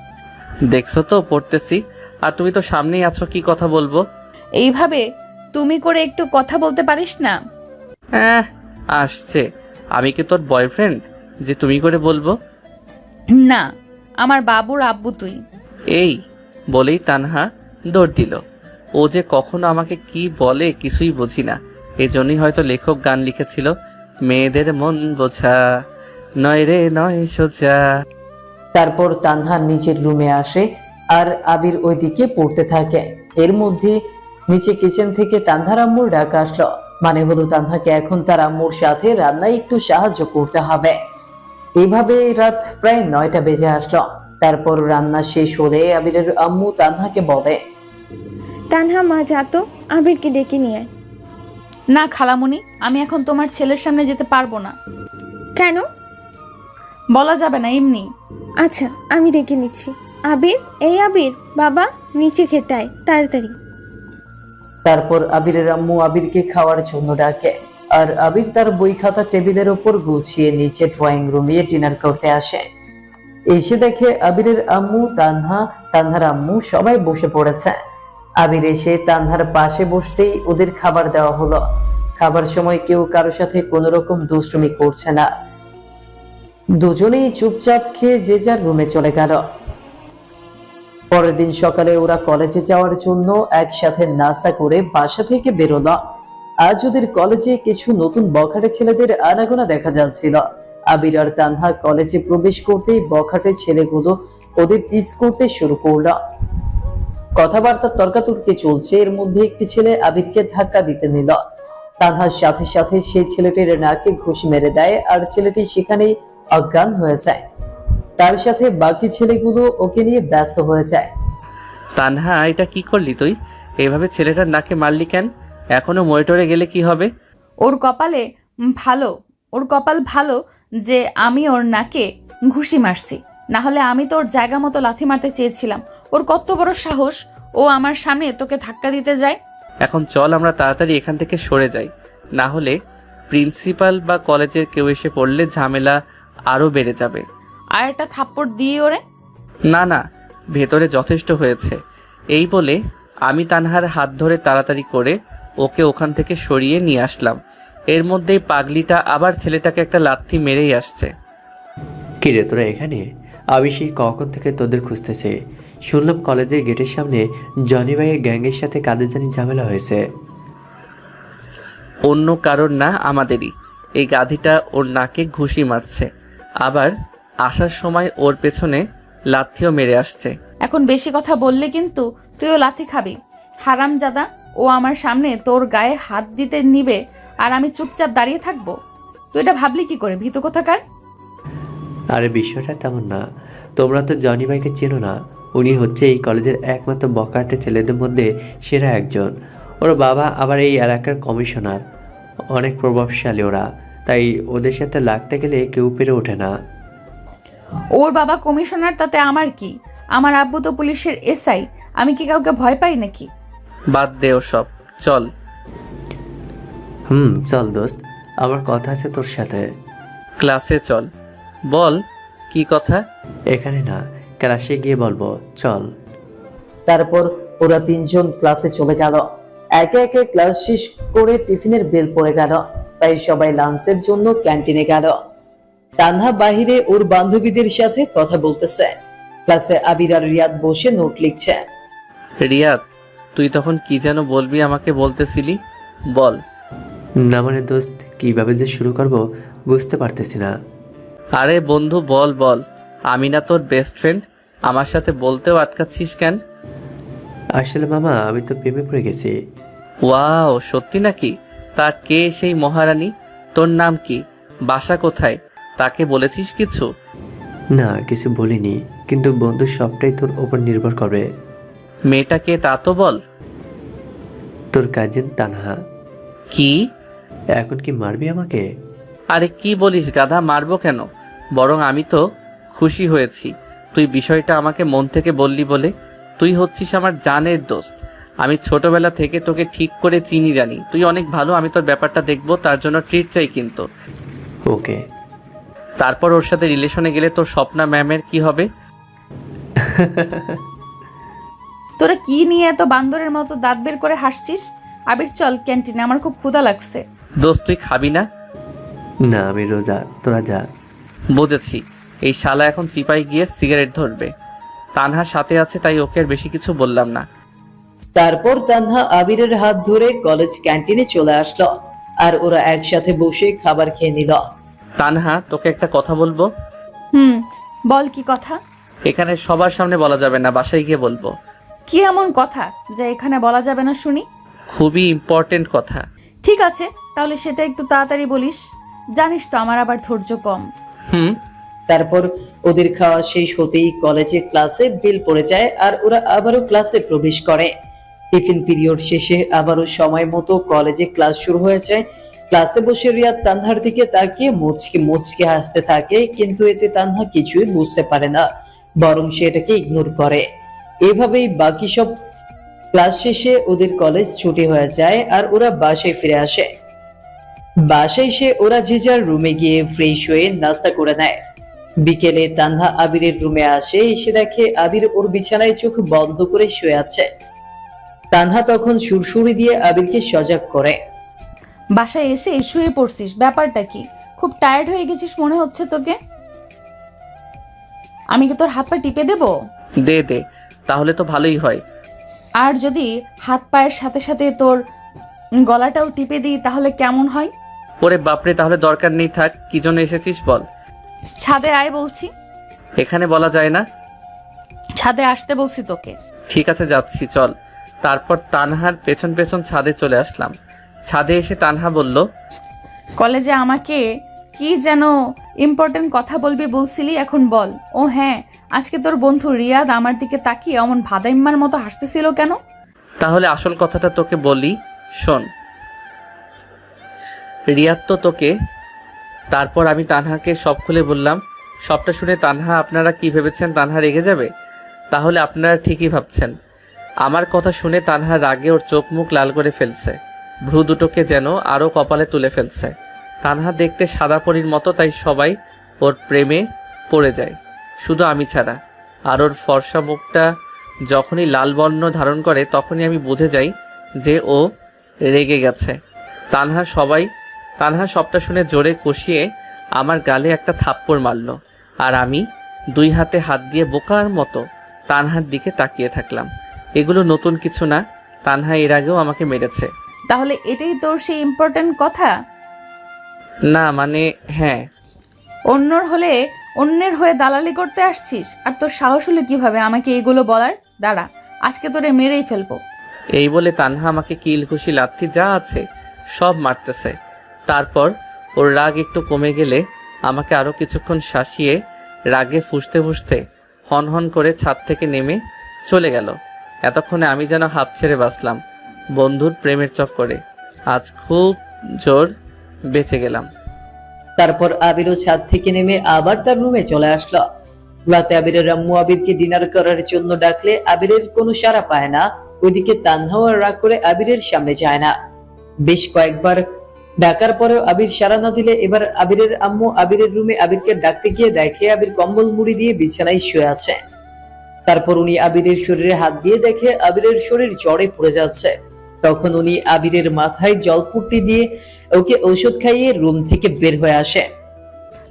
[SPEAKER 2] দেখছো তো পড়তেছি, আর তুমি তো সামনেই আছো, কি কথা বলবো?
[SPEAKER 1] এইভাবে তুমি করে একটু কথা বলতে পারিস না?
[SPEAKER 2] হ্যাঁ, আসছে। আমি কি তোর বয়ফ্রেন্ড যে তুমি করে বলবো?
[SPEAKER 1] না, আমার বাবুর আব্বু তুই।
[SPEAKER 2] এই বলেই তানহা দৌড় দিল। ও যে কখনো আমাকে কি বলে কিছুই বুঝি না। এজন্যই হয়তো লেখক গান লিখেছিল, মেয়েদের মন বোঝা নয় রে নয় সোজা।
[SPEAKER 3] তারপর তানহা নিচের রুমে আসে আর আবির ওইদিকে পড়তে থাকে। এর মধ্যে নিচে কিচেন থেকে তানহার আম্মুর ডাক আসলো। মানে হলো তানহাকে এখন তার আম্মুর সাথে রান্নায় একটু সাহায্য করতে হবে। এইভাবে রাত প্রায় 9টা বেজে আসলো। তারপর রান্না শেষ হলে আবিরের আম্মু তানহাকে বলে,
[SPEAKER 4] তানহা, মা যা তো আবিরকে ডেকে নিয়ে আয়।
[SPEAKER 1] না খালামুনি, আমি এখন তোমার ছেলের সামনে যেতে পারবো না।
[SPEAKER 4] কেন?
[SPEAKER 1] বলা যাবে না, এমনি।
[SPEAKER 4] আচ্ছা, আমি ডেকে নিচ্ছি। আবির, এই আবির, বাবা নিচে খেতে আয় তাড়াতাড়ি।
[SPEAKER 3] তারপর আবিরের আম্মু আবিরকে খাওয়ার জন্য ডাকে আর আবির তার বই খাতা টেবিলের ওপর গুছিয়ে নিচে ড্রয়িং রুমে ডিনার করতে আসে। এসে দেখে আবিরের আম্মু, তানহা, তানহার আম্মু সবাই বসে পড়েছে। আবির এসে তানহার পাশে বসতেই ওদের খাবার দেওয়া হলো। খাবার সময় কেউ কারোর সাথে কোনো রকম দুষ্টুমি করছে না। দুজনেই চুপচাপ খেয়ে যে যার রুমে চলে গেল। পরের দিন সকালে ওরা কলেজে যাওয়ার জন্য একসাথে নাস্তা করে বাসা থেকে বেরোলো। আজ ওদের কলেজে কিছু নতুন বখাটে ছেলেদের আনাগোনা দেখা যাচ্ছিল। আবির আর তানহা কলেজে প্রবেশ করতেই বখাটে ছেলেগুলো ওদের টিজ করতে শুরু করলো। কথাবার্তা তর্কাতর্কি চলছে। এর মধ্যে একটি ছেলে আবিরকে ধাক্কা দিতে নিল। তানহার সাথে সাথে সেই ছেলেটির নাকে ঘুষি মেরে দেয় আর ছেলেটি সেখানেই অজ্ঞান হয়ে যায়। তার সাথে বাকি ছেলেগুলো ওকে নিয়ে ব্যস্ত হয়ে যায়।
[SPEAKER 2] তানহা, এটা কি করলি তুই? এভাবে ছেলেটার নাকে মারলি কেন? এখনো মনিটরে গেলে কি হবে?
[SPEAKER 1] ওর কপালে ভালো, ওর কপাল ভালো যে আমি ওর নাকে ঘুষি মারছি, না হলে আমি তো ওর জায়গা মতো লাথি মারতে চেয়েছিলাম। ওর কত বড় সাহস, ও আমার সামনে তোকে ধাক্কা দিতে যায়।
[SPEAKER 2] এখন চল আমরা তাড়াতাড়ি এখান থেকে সরে যাই, না হলে প্রিন্সিপাল বা কলেজের কেউ এসে পড়লে ঝামেলা আরো বেড়ে যাবে।
[SPEAKER 1] আর একটা থাপ্পড় দিয়ে ওরে।
[SPEAKER 2] না না, ভেতরে যথেষ্ট হয়েছে। এই বলে আমি তানহার হাত ধরে তাড়াতাড়ি করে ওকে ওখান থেকে সরিয়ে নিয়ে আসলাম। এর মধ্যেই পাগলিটা আবার ছেলেটাকে একটা লাথি মেরেই আসছে।
[SPEAKER 5] কিরে তোরা এখানে? আমি সেই কখন থেকে তোদের খুঁজতেছে। শুনলাম কলেজের গেটের সামনে জনি ভাইয়ের গ্যাংয়ের সাথে কাদের জানি ঝামেলা হয়েছে।
[SPEAKER 2] অন্য কারোর না, আমাদেরই। এই গাধিটা ওর নাকে ঘুষি মারছে, আবার আসার সময় ওর পেছনে লাথিও মেরে আসছে।
[SPEAKER 1] এখন বেশি কথা বললে কিন্তু তুইও লাথি খাবি। হারামজাদা, ও আমার সামনে তোর গায়ে হাত দিতে নিবে আর আমি চুপচাপ দাঁড়িয়ে থাকবো? তুই এটা ভাবলি কি করে, ভীতু কোথাকার?
[SPEAKER 5] আরে বিষয়টা তেমন না। তোমরা তো জনি ভাইকে চেনো না। উনি হচ্ছে এই কলেজের একমাত্র বখাটে ছেলেদের মধ্যে সেরা একজন। ওর বাবা আবার এই এলাকার কমিশনার, অনেক প্রভাবশালী ওরা। তাই ওদের সাথে লাগতে গেলে কেউ পেরে ওঠে না।
[SPEAKER 1] ওর বাবা কমিশনার, তাতে আমার কি? আমার আব্বু তো পুলিশের এসআই। আমি কি কাউকে ভয় পাই নাকি?
[SPEAKER 2] বাদ দে ওসব, চল।
[SPEAKER 5] চল দোস্ত, আমার কথা আছে তোর সাথে।
[SPEAKER 2] ক্লাসে চল। বল, কি কথা?
[SPEAKER 5] এখানে না, ক্লাসে গিয়ে বলবো, চল।
[SPEAKER 3] তারপর ওরা তিনজন ক্লাসে চলে গেল। একে একে ক্লাস শেষ করে টিফিনের বেল পড়ে গেল। তাই সবাই লাঞ্চের জন্য ক্যান্টিনে গেল। তানহা বাহিরে ওর বান্ধবীদের সাথে কথা বলতেছে। ক্লাসে আবির আর রিয়াদ বসে নোট লিখছে।
[SPEAKER 2] রিয়াদ, তুই তখন কি যেন বলবি আমাকে বলতেছিলি, বল।
[SPEAKER 5] না মানে দোস্ত, কিভাবে যে শুরু করব বুঝতে পারতেছি না।
[SPEAKER 2] আরে বন্ধু, বল বল। আমি না তোর বেস্ট ফ্রেন্ড, আমার সাথে বলতেও আটকাচ্ছিস কেন?
[SPEAKER 5] আসলে মামা, আমি তো প্রেমে পড়ে গেছি।
[SPEAKER 2] ওয়াও, সত্যি নাকি? তা কে সেই মহারানী? তোর নাম কি? বাসা কোথায়? তাকে বলেছিস কিছু?
[SPEAKER 5] না, কিছু বলিনি, কিন্তু বন্ধু সবটাই তোর ওপর নির্ভর করবে।
[SPEAKER 2] মেয়েটাকে তা তো বল।
[SPEAKER 5] তোর কাজিন তানহা।
[SPEAKER 2] কি?
[SPEAKER 5] এখন কি মারবি আমাকে?
[SPEAKER 2] আরে কি বলিস গাধা, মারবো কেন? বরং আমি তো খুশি হয়েছি তুই বিষয়টা আমাকে মন থেকে বললি বলে। তুই হচ্ছিস আমার জানের দোস্ত, আমি ছোটবেলা থেকে তোকে ঠিক করে চিনি জানি, তুই অনেক ভালো, আমি তোর ব্যাপারটা দেখবো, তার জন্য ট্রিট চাই কিন্তু।
[SPEAKER 5] ওকে।
[SPEAKER 2] তারপর ওর সাথে রিলেশনে গেলে তোর স্বপ্না ম্যামের কি হবে?
[SPEAKER 1] তোরা কি নিয়ে এত বান্দরের মতো দাঁত বের করে হাসছিস? আবির চল ক্যান্টিনে, আমার খুব ক্ষুধা লাগছে।
[SPEAKER 2] দোস্ত তুই খাবি না?
[SPEAKER 5] না আমি রোজা, তোরা যা।
[SPEAKER 2] বুঝেছি, এই শালা এখন চিপাই গিয়ে সিগারেট ধরবে। তানহা সাথে আছে তাই ওকে আর বেশি কিছু বললাম না।
[SPEAKER 3] তারপর তানহা আবিরের হাত ধরে কলেজ ক্যান্টিনে চলে আসলো আর ওরা একসাথে বসে খাবার খেয়ে নিল।
[SPEAKER 2] তানহা তোকে একটা কথা বলবো।
[SPEAKER 1] বল কি কথা?
[SPEAKER 2] এখানে সবার সামনে বলা যাবে না, বাসায় গিয়ে বলবো।
[SPEAKER 1] কি এমন কথা যা এখানে বলা যাবে না শুনি?
[SPEAKER 2] খুবই ইম্পর্টেন্ট কথা।
[SPEAKER 1] ঠিক আছে, তাহলে সেটা একটু তাড়াতাড়ি বলিস। জানিস তো আমার আবার ধৈর্য কম।
[SPEAKER 3] তারপর ওদের খাওয়া শেষ হতেই কলেজে ক্লাসে বেল পড়ে যায় আর ওরা আবারও ক্লাসে প্রবেশ করে। টিফিন পিরিয়ড শেষে আবারও সময় মতো কলেজে ক্লাস শুরু হয়ে যায়। ক্লাসে বসে রিয়াদ তানহার দিকে তাকিয়ে মুচকি মুচকি হাসতে থাকে, কিন্তু এতে তানহা কিছুই বুঝতে পারে না, বরং সে এটাকে ইগনোর করে। এভাবেই বাকি সব ক্লাস শেষে ওদের কলেজ ছুটি হয়ে যায় আর ওরা বাসায় ফিরে আসে। বাসায় এসে ওরা যে যার রুমে গিয়ে ফ্রেশ হয়ে নাস্তা করে নেয়। বিকেলে তানহা আবিরের রুমে আসে, এসে দেখে আবির ওর বিছানায় চোখ বন্ধ করে শুয়ে আছে। তানহা তখন সুরসুরি দিয়ে আবিরকে সজাগ করে।
[SPEAKER 1] বাসায় এসে শুয়ে পড়ছিস, ব্যাপারটা কি? খুব টায়ার্ড হয়ে গেছিস মনে হচ্ছে তোকে। আমি কি তোর হাত পা টিপে দেব?
[SPEAKER 2] দে দে, তাহলে তো ভালোই হয়।
[SPEAKER 1] আর যদি হাত পায়ের সাথে সাথে তোর গলাটাও টিপে দিই তাহলে কেমন হয়?
[SPEAKER 2] ওরে বাপরে, তাহলে দরকার নেই, থাক। কি জন্য এসেছিস বল।
[SPEAKER 1] ছাদে আয় বলছি।
[SPEAKER 2] এখানে বলা যায় না।
[SPEAKER 1] ছাদে আসতে বলছি তোকে।
[SPEAKER 2] ঠিক আছে যাচ্ছি, চল। তারপর তানহার পেছন পেছন ছাদে চলে আসলাম। ছাদে এসে তানহা বলল,
[SPEAKER 1] কলেজে আমাকে কি যেন ইম্পর্টেন্ট কথা বলবি বলছিলি, এখন বল। ও হ্যাঁ, আজকে তোর বন্ধু রিয়াদ আমার দিকে তাকিয়ে অমন ভাদাইম্মার মতো হাসতেছিল কেন?
[SPEAKER 2] তাহলে আসল কথাটা তোকে বলি, শোন। রিয়াদ তো তোকে। তারপর আমি তানহাকে সব খুলে বললাম। সবটা শুনে তানহা, আপনারা কি ভেবেছেন তানহা রেগে যাবে? তাহলে আপনারা ঠিকই ভাবছেন। আমার কথা শুনে তানহা রাগে ওর চোখ মুখ লাল করে ফেলছে, ভ্রু দুটোকে যেন আরও কপালে তুলে ফেলছে। তানহা দেখতে সাদা পরীর মতো, তাই সবাই ওর প্রেমে পড়ে যায়, শুধু আমি ছাড়া। আর ওর ফর্সা মুখটা যখনই লাল বর্ণ ধারণ করে তখনই আমি বুঝে যাই যে ও রেগে গেছে। তানহা সবটা শুনে জোরে কষিয়ে আমার গালে একটা থাপ্পড় মারল, আর আমি দুই হাতে হাত দিয়ে বোকার মতো তানহার দিকে তাকিয়ে থাকলাম। এগুলো নতুন কিছু না, তানহা এর আগেও আমাকে মেরেছে।
[SPEAKER 1] তাহলে এটাই তোর সেই ইম্পর্টেন্ট কথা?
[SPEAKER 2] না মানে হ্যাঁ।
[SPEAKER 1] অন্যের হয়ে দালালি করতে আসছিস? আর তোর সাহস হলো কিভাবে আমাকে এগুলো বলার? দাঁড়া, আজকে তোরে মেরেই ফেলবো।
[SPEAKER 2] এই বলে তানহা আমাকে কিল ঘুষি লাথি যা আছে সব মারতেছে। তারপর ওর রাগ একটু কমে গেলে আমাকে আরও কিছুক্ষণ শাসিয়ে রাগে ফুঁসতে ফুঁসতে হন হন করে ছাদ থেকে নেমে চলে গেল। এতক্ষণে আমি যেন হাঁপ ছেড়ে বাঁচলাম বন্ধুর প্রেমের চক্করে। আজ খুব জোর বেঁচে গেলাম।
[SPEAKER 3] তারপর আবিরও ছাদ থেকে নেমে আবার তার রুমে চলে আসলো। রাতে আবিরের আম্মু আবিরকে ডিনার করার জন্য ডাকলে আবিরের কোনো সাড়া পায় না। ওইদিকে তানহাও রাগ করে আবিরের সামনে যায় না। বেশ কয়েকবার ডাকার পরেও আবির সাড়া না দিলে এবার আবিরের আম্মু আবিরের রুমে আবিরকে ডাকতে গিয়ে দেখে আবির কম্বল মুড়ি দিয়ে বিছানায় শুয়ে আছে। তারপর উনি আবিরের শরীরে হাত দিয়ে দেখে আবিরের শরীর জ্বরে পড়ে যাচ্ছে। তখন উনি আবিরের মাথায় জলপুট্টি দিয়ে ওকে ঔষধ খাইয়ে রুম থেকে বের হয়ে আসে।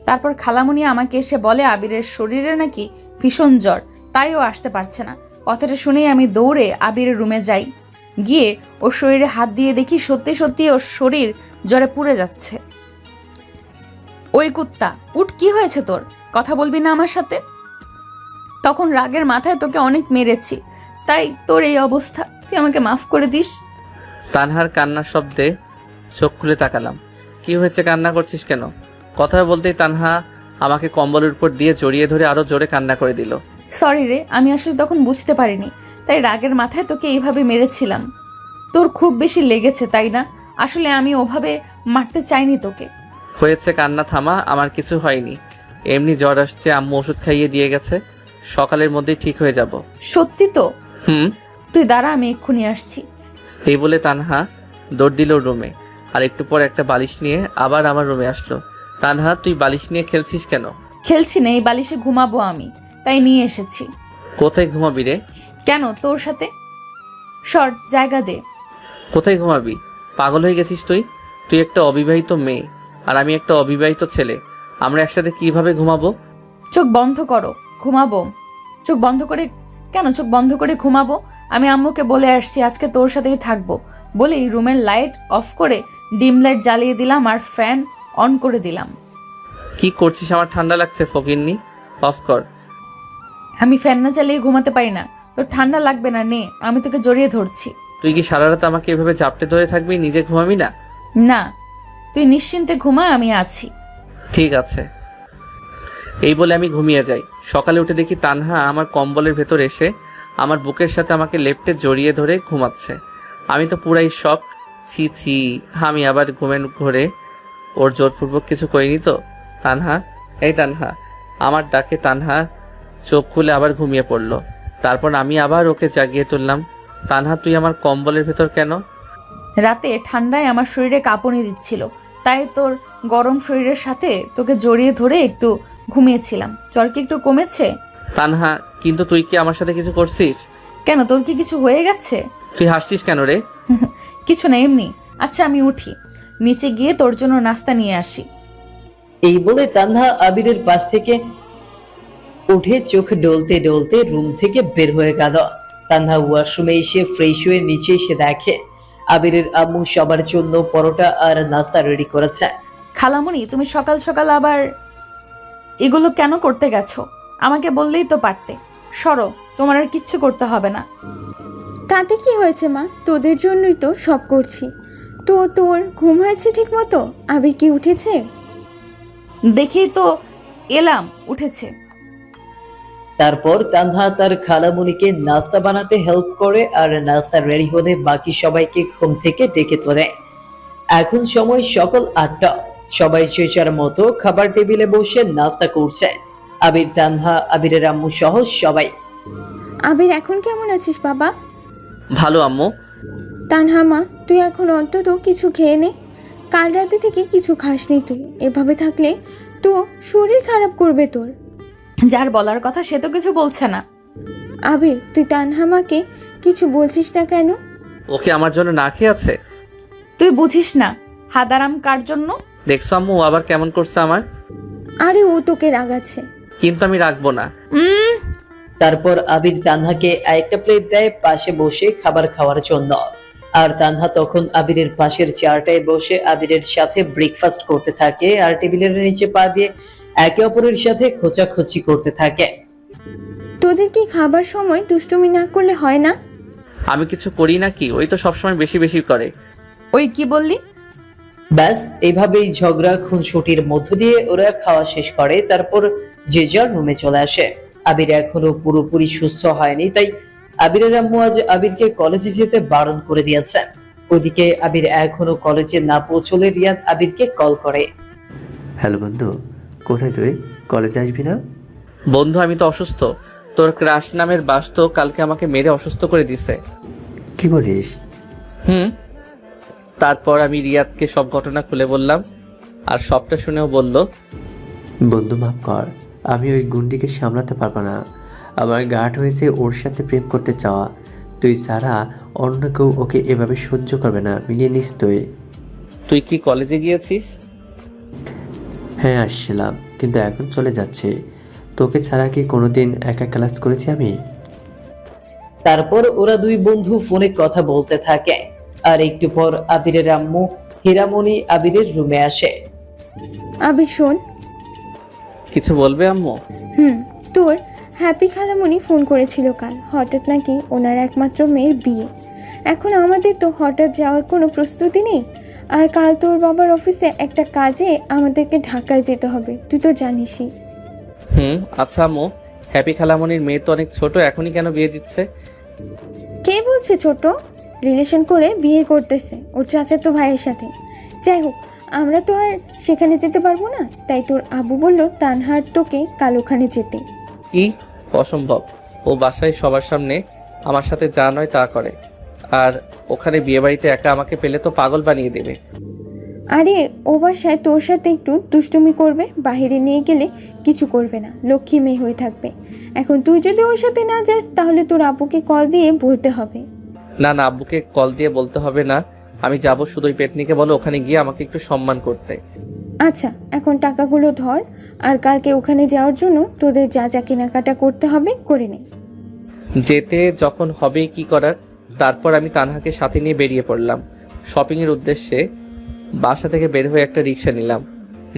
[SPEAKER 1] তারপর খালামুনি আমাকে এসে বলে আবিরের শরীরে নাকি ভীষণ জ্বর, তাই ও আসতে পারছে না। কথাটা শুনেই আমি দৌড়ে আবিরের রুমে যাই। গিয়ে ওর শরীরে হাত দিয়ে দেখি সত্যি সত্যি ওর শরীর জ্বরে পুড়ে যাচ্ছে। ওই কুত্তা, উঠ, কি হয়েছে তোর? কথা বলবি না আমার সাথে? তখন রাগের মাথায় তোকে অনেক মেরেছি, তাই তোর এই অবস্থা। তুই আমাকে মাফ করে দিস।
[SPEAKER 2] তানহার কান্নার শব্দে চোখ খুলে তাকালাম। কি হয়েছে, কান্না করছিস কেন? কথা বলতেই তানহা আমাকে কম্বলের উপর দিয়ে জড়িয়ে ধরে আরো জোরে কান্না করে দিল।
[SPEAKER 1] সরি রে, আমি আসলে তখন বুঝতে পারিনি, তাই রাগের মাথায় তোকে এইভাবে মেরেছিলাম। তোর খুব বেশি লেগেছে তাই না? আসলে আমি ওভাবে মারতে চাইনি তোকে।
[SPEAKER 2] হয়েছে, কান্না থামা। আমার কিছু হয়নি, এমনি জ্বর আসছে, আম্মু ওষুধ খাইয়ে দিয়ে গেছে, সকালের মধ্যেই ঠিক হয়ে যাব।
[SPEAKER 1] সত্যি তো? তুই দাঁড়া, আমি এক্ষুনি আসছি।
[SPEAKER 2] এই বলে তানহা দৌড় দিল রুমে, আর একটু পর একটা বালিশ নিয়ে আবার আমার রুমে আসলো। তানহা, তুই বালিশ নিয়ে খেলছিস কেন?
[SPEAKER 1] খেলছি না, এই বালিশে ঘুমাবো আমি, তাই নিয়ে এসেছি।
[SPEAKER 2] কোথায় ঘুমাবি রে?
[SPEAKER 1] কেন, তোর সাথে? শর্ট জায়গা দে।
[SPEAKER 2] কোথায় ঘুমাবি? পাগল হয়ে গেছিস তুই? তুই একটা অবিবাহিত মেয়ে আর আমি একটা অবিবাহিত ছেলে, আমরা একসাথে কিভাবে ঘুমাবো?
[SPEAKER 1] চোখ বন্ধ করো, ঘুমাবো। চোখ বন্ধ করে কেন? চোখ বন্ধ করে ঘুমাবো। আমি আম্মুকে বলে আসছি আজকে তোর সাথেই থাকবো। বলেই রুমের লাইট অফ করে ডিম লাইট জ্বালিয়ে দিলাম আর ফ্যান অন করে দিলাম।
[SPEAKER 2] কি করছিস? আমার ঠান্ডা লাগছে ফকিন্নি, অফ কর।
[SPEAKER 1] আমি ফ্যান না চালিয়ে ঘুমাতে পারি না। তোর ঠান্ডা লাগবে না, নে, আমি তোকে জড়িয়ে ধরছি।
[SPEAKER 2] তুই কি সারা রাত আমাকে এভাবে চাপটে ধরে থাকবি, নিজে ঘুমাবি না?
[SPEAKER 1] না, তুই নিশ্চিন্তে ঘুমা, আমি আছি।
[SPEAKER 2] ঠিক আছে। এই বলে আমি ঘুমিয়ে যাই। সকালে উঠে দেখি তানহা আমার কম্বলের ভেতর এসে আমার বুকের সাথে আমাকে লেপ্টে জড়িয়ে ধরে ঘুমাচ্ছে। আমি তো পুরাই শক। ছি ছি, আমি আবার ঘুমের ঘরে ওর জোরপূর্বক কিছু করিনি তো? তানহা, এই তানহা। আমার ডাকে তানহা চোখ খুলে আবার ঘুমিয়ে পড়লো। তারপর আমি আবার ওকে জাগিয়ে তুললাম। তানহা, তুই আমার কম্বলের ভেতর কেন?
[SPEAKER 1] রাতে ঠান্ডায় আমার শরীরে কাঁপুনি দিচ্ছিল, তাই তোর গরম শরীরের সাথে তোকে জড়িয়ে ধরে একটু ঘুমিয়েছিলাম। জ্বর কি একটু কমেছে?
[SPEAKER 2] তানহা, কিন্তু তুই কি আমার সাথে কিছু করছিস?
[SPEAKER 1] কেন, তোর কি কিছু হয়ে গেছে?
[SPEAKER 2] তুই হাসছিস কেন রে?
[SPEAKER 1] কিছু না, এমনি। আচ্ছা, আমি উঠি, নিচে গিয়ে তোর জন্য নাস্তা নিয়ে আসি।
[SPEAKER 3] এই বলে তানহা আবিরের পাশ থেকে উঠে চোখ ডলতে ডলতে রুম থেকে বের হয়ে গেল। তানহা ওয়াশরুমে এসে ফ্রেশ হয়ে নিচে এসে দেখে আবিরের আম্মু সবার জন্য পরোটা আর নাস্তা রেডি করেছে।
[SPEAKER 1] খালামণি, তুমি সকাল সকাল আবার এগুলো কেন করতে গেছো? আমাকে বললেই তো পারতে। সরো, তোমার আর কিচ্ছু করতে হবে না।
[SPEAKER 4] তাতে কি হয়েছে মা, তোদের জন্যই তো সব করছি। তো তোর ঘুম হয়েছে ঠিক মতো? আবির কি উঠেছে?
[SPEAKER 1] দেখেই তো এলাম, উঠেছে।
[SPEAKER 3] তারপর তানহা তার খালামুনিকে নাস্তা বানাতে হেল্প করে আর নাস্তা রেডি হতে বাকি সবাইকে ঘুম থেকে ডেকে তোলে। এখন সময় সকাল 8টা। সবাই যে যার মতো খাবার টেবিলে বসে নাস্তা করছে। আবির, তানহা, আবিরের আম্মু সহ সবাই।
[SPEAKER 4] আবির, এখন কেমন আছিস বাবা?
[SPEAKER 2] ভালো আম্মু।
[SPEAKER 4] তানহা মা, তুই এখন অন্তত কিছু খেয়ে নে। কাল রাতে থেকে কিছু খাসনি তুই। এভাবে থাকলে তো শরীর খারাপ করবে তোর।
[SPEAKER 1] যার বলার কথা সে তো কিছু বলছে না।
[SPEAKER 4] আবির, তুই তানহা মাকে কিছু বলছিস না কেন?
[SPEAKER 2] ওকে আমার জন্য না খেয়ে আছে?
[SPEAKER 1] তুই বুঝিস না হাদারাম কার জন্য।
[SPEAKER 2] দেখছো আম্মু ও আবার কেমন করছে আমার?
[SPEAKER 4] আরে ও তোকে রাগাচ্ছে।
[SPEAKER 2] কিন্তু আমি রাখবো না।
[SPEAKER 3] তারপর আবির তানহাকে একটা প্লেট দেয় পাশে বসে খাবার খাওয়ার জন্য। আর তানহা তখন আবিরের পাশের চেয়ারটায় বসে আবিরের সাথে ব্রেকফাস্ট করতে থাকে আর টেবিলের নিচে পা দিয়ে একে অপরের সাথে খোঁচাখুচি করতে থাকে।
[SPEAKER 4] তোদের কি খাবার সময় দুষ্টুমি না করলে হয় না?
[SPEAKER 2] আমি কিছু করি না কি? ওই তো সবসময় বেশি বেশি করে।
[SPEAKER 1] ওই কি বললি?
[SPEAKER 3] ব্যাস এইভাবেই ঝগড়া খুনসুটির মধ্য দিয়ে ওরা খাওয়া শেষ করে। তারপর যে যার রুমে চলে আসে। আবির এখনো পুরোপুরি সুস্থ হয়নি, তাই আবিরের আম্মু আজ আবিরকে কলেজে যেতে বারণ করে দিয়েছে। ওদিকে আবির এখনো কলেজে না পৌঁছলে রিয়াদ আবিরকে কল করে।
[SPEAKER 5] হ্যালো বন্ধু, কোথায় তুই? কলেজে আসবি না?
[SPEAKER 2] বন্ধু, আমি তো অসুস্থ। তোর ক্রাশ নামের বাস তো কালকে আমাকে মেরে অসুস্থ করে দিছে।
[SPEAKER 5] কি বলিস?
[SPEAKER 2] তারপর আমি রিয়াদকে সব ঘটনা খুলে বললাম, আর সবটা শুনেও বলল,
[SPEAKER 5] বন্ধু মাফ কর, আমি ওই গুন্ডিকে সামলাতে পারবো না। আমার গার্ড হয়েছে ওর সাথে প্রেম করতে চাওয়া। তুই ছাড়া অন্য কেউ ওকে এভাবে সহ্য করবে না, মিলিয়ে নিস তুই।
[SPEAKER 2] তুই কি কলেজে গিয়েছিস?
[SPEAKER 5] হ্যাঁ আসছিলাম, কিন্তু এখন চলে যাচ্ছে। তোকে ছাড়া কি কোনোদিন একা ক্লাস করেছি আমি?
[SPEAKER 3] তারপর ওরা দুই বন্ধু ফোনে কথা বলতে থাকে। আর একটু পর আবিরের আম্মু হীরামণি আবিরের রুমে আসে।
[SPEAKER 4] আবির শোন।
[SPEAKER 2] কিছু বলবে আম্মু?
[SPEAKER 4] তোর হ্যাপি খালামণি ফোন করেছিল কাল। হঠাৎ নাকি ওনার একমাত্র মেয়ের বিয়ে। এখন আমাদের তো হঠাৎ যাওয়ার কোনো প্রস্তুতি নেই। আর কাল তোর বাবার অফিসে একটা কাজে আমাদেরকে ঢাকায় যেতে হবে, তুই তো জানিসই।
[SPEAKER 2] আচ্ছা আম্মু, হ্যাপি খালামণির মেয়ে তো অনেক ছোট, এখনই কেন বিয়ে দিচ্ছে?
[SPEAKER 4] কে বলছে ছোট? রিলেশন করে বিয়ে করতেছে ওর চাচাতো ভাইয়ের সাথে। যাই হোক, আমরা তো আর সেখানে যেতে পারবো না, তাই তোর আবু বলল তানহার তোকে কাল ওখানে যেতে।
[SPEAKER 2] কি? অসম্ভব। ও বাসায় সবার সামনে আমার সাথে যা নয় তা করে। আর ওখানে বিয়েবাড়িতে একা আমাকে পেলে তো পাগল বানিয়ে দেবে।
[SPEAKER 4] আরে ও বাসায় তোর সাথে একটু দুষ্টুমি করবে, বাইরে নিয়ে গেলে কিছু করবে না, লক্ষ্মী মেয়ে হয়ে থাকবে। এখন তুই যদি ওর সাথে না যাস তাহলে তোর আব্বুকে কল দিয়ে বলতে হবে।
[SPEAKER 2] না না, আব্বুকে কল দিয়ে বলতে হবে না, আমি যাব। শুধু ওই পেতনিকে বলো ওখানে গিয়ে আমাকে একটু সম্মান করতে।
[SPEAKER 4] আচ্ছা এখন টাকাগুলো ধর, আর কালকে ওখানে যাওয়ার জন্য তোদের যা যা কেনাকাটা করতে হবে করে নে।
[SPEAKER 2] যেতে যখন হবেই কি করার। তারপর আমি তানহাকে সাথে নিয়ে বেরিয়ে পড়লাম শপিংয়ের উদ্দেশ্যে। বাসা থেকে বের হয়ে একটা রিক্সা নিলাম।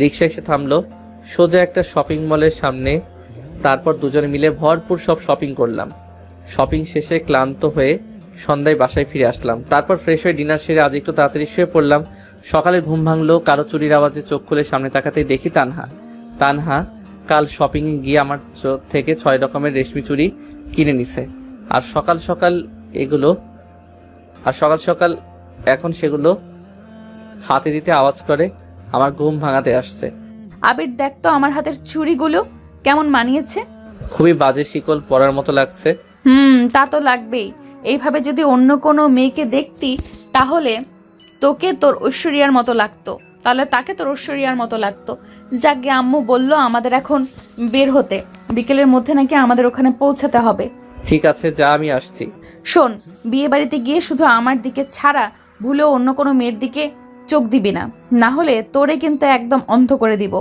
[SPEAKER 2] রিক্সা এসে থামলো সোজা একটা শপিং মলের সামনে। তারপর দুজনে মিলে ভরপুর সব শপিং করলাম। শপিং শেষে ক্লান্ত হয়ে সন্ধ্যায় বাসায় ফিরে আসলাম। তারপর ফ্রেশ হয়ে ডিনার সেরে আজ একটু তাড়াতাড়ি শুয়ে পড়লাম। সকালে ঘুম ভাঙলো কারো চুরির আওয়াজে। চোখ খুলে সামনে তাকাতেই দেখি তানহা কাল শপিংয়ে গিয়ে আমার থেকে 6 রকমের রেশমি চুড়ি কিনে নিছে। আর সকাল সকাল এখন সেগুলো হাতে দিতে আওয়াজ করে আমার ঘুম ভাঙাতে আসছে।
[SPEAKER 1] আবির দেখ তো আমার হাতের চুড়িগুলো কেমন মানিয়েছে।
[SPEAKER 2] খুবই বাজে, শিকল পরার মতো লাগছে।
[SPEAKER 1] তা তো লাগবেই। এইভাবে যদি অন্য কোনো মেয়েকে দেখতি তাহলে তোকে তোর ঐশ্বরিয়ার মতো লাগতো, তাহলে তাকে তোর ঐশ্বরিয়ার মতো লাগতো। যাকে আম্মু বলল আমাদের এখন বের হতে, বিকেলের মধ্যে নাকি আমাদের ওখানে পৌঁছাতে হবে।
[SPEAKER 2] ঠিক আছে যা, আমি আসছি।
[SPEAKER 1] শোন, বিয়ে বাড়িতে গিয়ে শুধু আমার দিকে ছাড়া ভুলেও অন্য কোনো মেয়ের দিকে চোখ দিবি না, না হলে তোরে কিন্তু একদম অন্ধ করে দিব।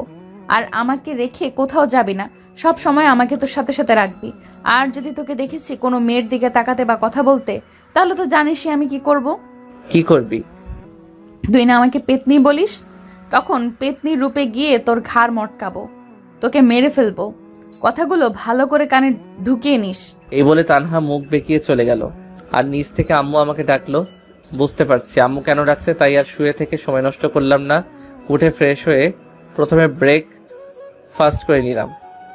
[SPEAKER 1] আর আমাকে রেখে কোথাও যাবি না, সব সময় আমাকে তোর সাথে সাথে রাখবি। আর যদি তোকে দেখেছি কোনো মেয়ের দিকে তাকাতে বা কথা বলতে, তাহলে তো জানিসই আমি কি করব।
[SPEAKER 2] কি করবি?
[SPEAKER 1] তুই না আমাকে পেতনি বলিস, তখন পেতনির রূপে গিয়ে তোর ঘাড় মটকাবো, তোকে মেরে ফেলবো। কথাগুলো ভালো করে কানে ঢুকিয়ে নিস।
[SPEAKER 2] এই বলে তানহা মুখ বেঁকিয়ে চলে গেল। আর নিচ থেকে আম্মু আমাকে ডাকলো। বুঝতে পারছি আম্মু কেন ডাকছে, তাই আর শুয়ে থেকে সময় নষ্ট করলাম না। উঠে ফ্রেশ হয়ে প্রথমে ব্রেক ফাস্ট করে নিলাম।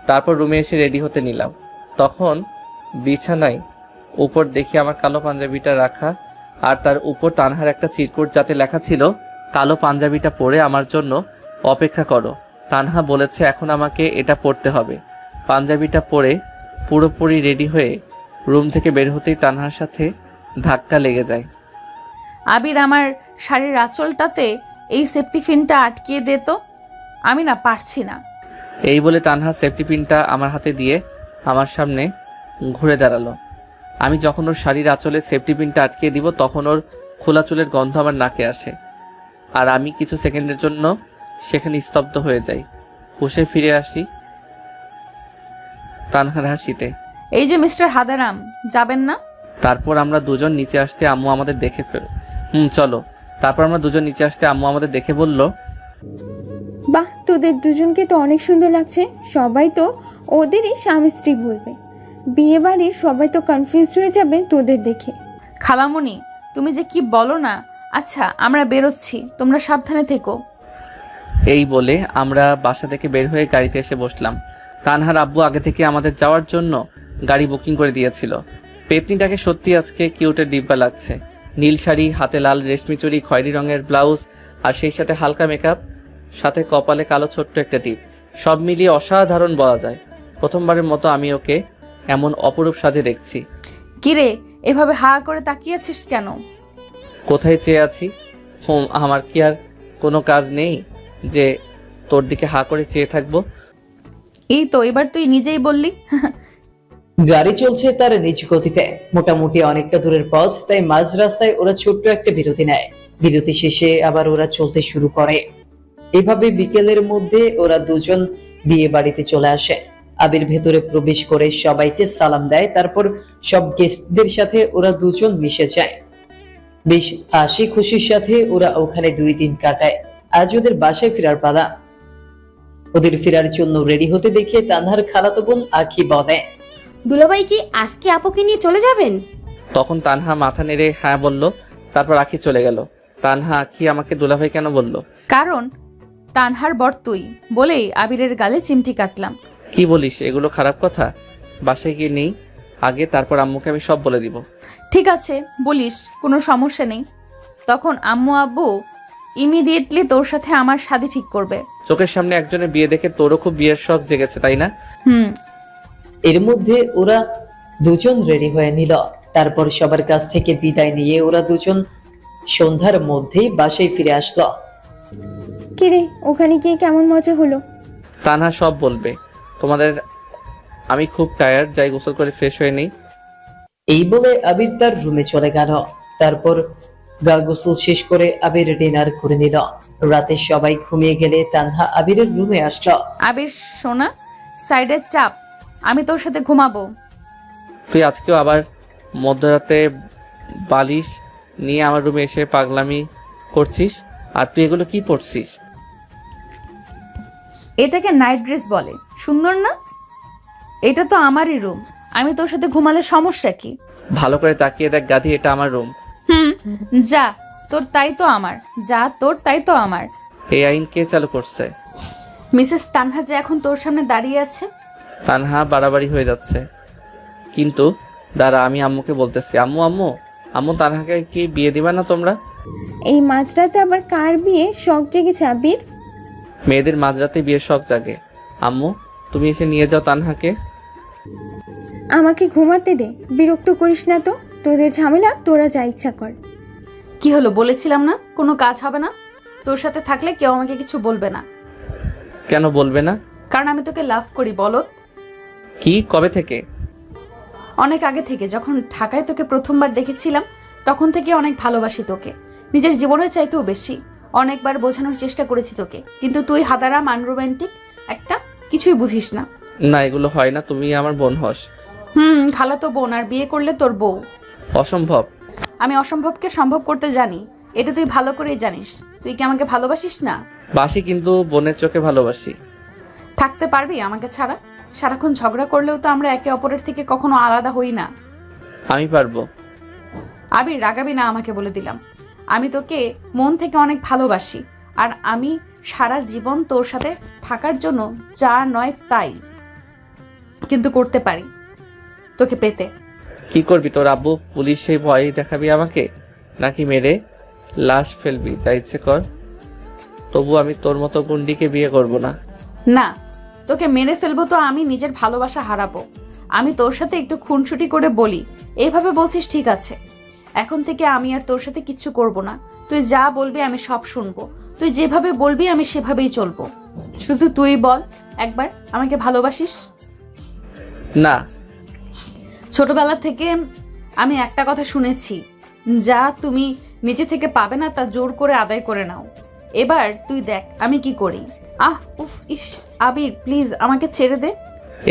[SPEAKER 2] তারপর রুমে এসে রেডি হতে নিলাম। তখন বিছানায় উপর দেখি আমার কালো পাঞ্জাবিটা রাখা, আর তার উপর তানহার একটা চিরকুট যাতে লেখা ছিল, কালো পাঞ্জাবিটা পরে আমার জন্য অপেক্ষা করো। তানহা বলেছে এখন আমাকে এটা পরতে হবে। পাঞ্জাবিটা পরে পুরোপুরি রেডি হয়ে রুম থেকে বের হতেই তানহার সাথে ধাক্কা লেগে যায়।
[SPEAKER 1] আবির, আমার শাড়ির আঁচলটাতে এই সেফটি পিনটা আটকিয়ে দে তো, আমি না পারছি না।
[SPEAKER 2] এই বলে তানহা সেফটি পিনটা আমার হাতে দিয়ে আমার সামনে ঘুরে দাঁড়ালো। আমি যখন ওর শাড়ির আঁচলে সেফটি পিনটা আটকিয়ে দিব তখন ওর খোলা চুলের গন্ধ আমার নাকে আসে। আর আমি কিছু সেকেন্ডের জন্য সেখানে স্তব্ধ হয়ে যাই। হুঁশে ফিরে আসি তানহার হাসিতে।
[SPEAKER 1] এই যে মিস্টার হাদারাম, যাবেন না?
[SPEAKER 2] তারপর আমরা দুজন নিচে আসতে আম্মু আমাদের দেখে চলো। তারপর আমরা দুজন নিচে আসতে আম্মু আমাদের দেখে বলল,
[SPEAKER 4] বাহ, তোদের দুজনকে তো অনেক সুন্দর লাগছে। সবাই তো ওদেরই স্বামী স্ত্রী বলবে। বিয়ে বাড়ির সবাই তো কনফিউজড হয়ে যাবে তোদের দেখে।
[SPEAKER 1] খালামণি, তুমি যে কি বলো না। আচ্ছা আমরা বেরোচ্ছি, তোমরা সাবধানে থেকো।
[SPEAKER 2] এই বলে আমরা বাসা থেকে বের হয়ে গাড়িতে এসে বসলাম। তানহার আব্বু আগে থেকে আমাদের যাওয়ার জন্য গাড়ি বুকিং করে দিয়েছিল। পেতনিটাকে সত্যি আজকে কিউটের ডিব্বা লাগছে। নীল শাড়ি, হাতে লাল রেশমি চুড়ি, খয়েরি রঙের ব্লাউজ, আর সেই সাথে হালকা মেকআপ, সাথে কপালে কালো ছোট্ট একটা টিপ। সব মিলিয়ে অসাধারণ বলা যায়। প্রথমবারের মতো আমি ওকে এমন অপরূপ সাজে দেখছি।
[SPEAKER 1] কিরে, এভাবে হা করে তাকিয়েছিস কেন?
[SPEAKER 2] কোথায় চেয়ে আছি? আমার কি আর কোনো কাজ নেই যে তোর দিকে হা করে চেয়ে থাকবো?
[SPEAKER 1] এই তো এবার তুই নিজেই বললি।
[SPEAKER 3] গাড়ি চলছে তার নিজ গতিতে, মোটামুটি অনেকটা দূরের পথ, তাই মাঝ রাস্তায় ওরা ছোট্ট একটা বিরতি নেয়। বিরতি শেষে আবার ওরা চলতে শুরু করে। এভাবে বিকেলের মধ্যে ওরা দুজন বিয়ে বাড়িতে চলে আসে। আবির ভেতরে প্রবেশ করে সবাইকে সালাম দেয়। তারপর সব গেস্টদের সাথে ওরা দুজন মিশে যায়। বেশ হাসি খুশির সাথে ওরা ওখানে 2 দিন কাটায়। আজ ওদের বাসায় ফেরার পালা। ওদের ফেরার জন্য রেডি হতে দেখে তানহার খালাতো বোন আখি বলে,
[SPEAKER 7] দুলাভাই কি আজকে আপুকে নিয়ে চলে যাবেন?
[SPEAKER 2] তখন তানহা মাথা নেড়ে হ্যাঁ বলল। তারপর আখি চলে গেল। তানহা আখি আমাকে দুলাভাই কেন বলল?
[SPEAKER 1] কারণ তানহার বর তুই বলেই আবিরের গালে চিমটি কাটলাম।
[SPEAKER 2] কি বলিস? এগুলো খারাপ কথা। বাসায় গিয়ে নেই আগে, তারপর আম্মুকে আমি সব বলে দিব।
[SPEAKER 1] ঠিক আছে বলিস, কোনো সমস্যা নেই। তখন আম্মু আব্বু ইমিডিয়েটলি তোর সাথে আমার শাদী ঠিক করবে।
[SPEAKER 2] চোখের সামনে একজনের বিয়ে দেখে তোরও খুব বিয়ের শখ জেগেছে, তাই না?
[SPEAKER 1] হুম।
[SPEAKER 3] এর মধ্যে ওরা দুজন রেডি হয়ে নিল। তারপর সবার কাছ থেকে বিদায় নিয়ে ওরা দুজন সন্ধ্যার মধ্যেই বাসায় ফিরে আসলো।
[SPEAKER 4] কিরে, ওখানে গিয়ে কেমন মজা হলো?
[SPEAKER 2] তানহা সব বলবে তোমাদের। আমি খুব টায়ার্ড, যাই গোসল করে ফ্রেশ হয়ে নিই।
[SPEAKER 3] এই বলে আবির তার রুমে চলে গেল। তারপর গা গোসল শেষ করে আবির ডিনার করে নিল। রাতে সবাই ঘুমিয়ে গেলে তানহা আবিরের রুমে আসলো।
[SPEAKER 1] আবির সোনা, সাইডের চাপ, আমি তোর সাথে ঘুমাবো।
[SPEAKER 2] তুই আজকেও আবার মধ্যরাতে বালিশ নিয়ে আমার রুমে এসে পাগলামি করছিস? আর তুই এগুলো কি পড়ছিস?
[SPEAKER 1] এটাকে নাইট ড্রেস বলে, সুন্দর না? এটা তো আমারই রুম, আমি তোর সাথে ঘুমালে সমস্যা কি?
[SPEAKER 2] ভালো করে তাকিয়ে দেখ গাধি, এটা আমার রুম।
[SPEAKER 1] যা, তোর তাই তো আমার, যা তোর তাই তো আমার।
[SPEAKER 2] এই আইন কে চালু করছে?
[SPEAKER 1] মিসেস তানহা যে এখন তোর সামনে দাঁড়িয়ে আছে।
[SPEAKER 2] তানহা বাড়াবাড়ি হয়ে যাচ্ছে। কিন্তু দাঁড়া, আমি আম্মুকে বলতেছি। আম্মু আম্মু আম্মু, তানহাকে কি বিয়ে দিবা না তোমরা?
[SPEAKER 4] এই মাঝরাতে আবার কার বিয়ে শখ জেগেছে আবির?
[SPEAKER 2] মেয়েদের মাঝরাতে বিয়ের শখ জাগে। আম্মু, তুমি এসে নিয়ে যাও তানহাকে।
[SPEAKER 4] আমাকে ঘুমাতে দে, বিরক্ত করিস না তো। তোদের ঝামেলা তোরা যা ইচ্ছা কর।
[SPEAKER 1] কি হলো, বলেছিলাম না কোনো কাজ হবে না? তোর সাথে থাকলে কেউ আমাকে কিছু বলবে না।
[SPEAKER 2] কেন বলবে না?
[SPEAKER 1] কারণ আমি তোকে লাভ করি। বলো
[SPEAKER 2] কি, কবে থেকে?
[SPEAKER 1] অনেক আগে থেকে, যখন ঢাকায় তোকে প্রথমবার দেখেছিলাম তখন থেকে অনেক ভালোবাসি তোকে, নিজের জীবনের চাইতেও বেশি। অনেকবার বোঝানোর চেষ্টা করেছি তোকে, কিন্তু তুই হাদারাম আনরোম্যান্টিক একটা, কিছুই বুঝিস না।
[SPEAKER 2] না, এগুলো হয় না, তুমি আমার বোন হস।
[SPEAKER 1] খালাতো বোন, আর বিয়ে করলে তোর বউ।
[SPEAKER 2] অসম্ভব।
[SPEAKER 1] আমি অসম্ভবকে সম্ভব করতে জানি, এটা তুই ভালো করেই জানিস। তুই কি আমাকে ভালোবাসিস না?
[SPEAKER 2] বাসি, কিন্তু বোনের চোখে ভালোবাসি।
[SPEAKER 1] থাকতে পারবি আমাকে ছাড়া? সারাক্ষণ ঝগড়া করলেও তো আমরা একে অপরের থেকে কখনো আলাদা হই না।
[SPEAKER 2] আমি পারবো।
[SPEAKER 1] আবির, রাগাবি না, আমাকে বলে দিলাম। আমি তোকে মন থেকে অনেক ভালোবাসি, আর আমি সারা জীবন তোর সাথে থাকার জন্য যা নয় তাই কিন্তু করতে পারি তোকে পেতে।
[SPEAKER 2] কি করবি? তোর আব্বু পুলিশ সেই ভয় দেখাবি আমাকে, নাকি মেরে লাশ ফেলবি? যা ইচ্ছে কর, তবু আমি তোর মতো গুন্ডিকে বিয়ে করব না।
[SPEAKER 1] না, তোকে মেরে ফেলবো তো আমি নিজের ভালোবাসা হারাবো। আমি তোর সাথে একটু খুনসুটি করে বলি, এইভাবে বলছিস ঠিক আছে। এখন থেকে আমি আর তোর সাথে কিচ্ছু করব না। তুই যা বলবি আমি সব শুনবো, তুই যেভাবে বলবি আমি সেভাবেই চলবো। শুধু তুই বল একবার, আমাকে ভালোবাসিস?
[SPEAKER 2] না।
[SPEAKER 1] ছোটবেলা থেকে আমি একটা কথা শুনেছি, যা তুমি নিজে থেকে পাবে না তা জোর করে আদায় করে নাও। এবার তুই দেখ আমি কি করি। উফ, ইস, আবির প্লিজ আমাকে ছেড়ে দে।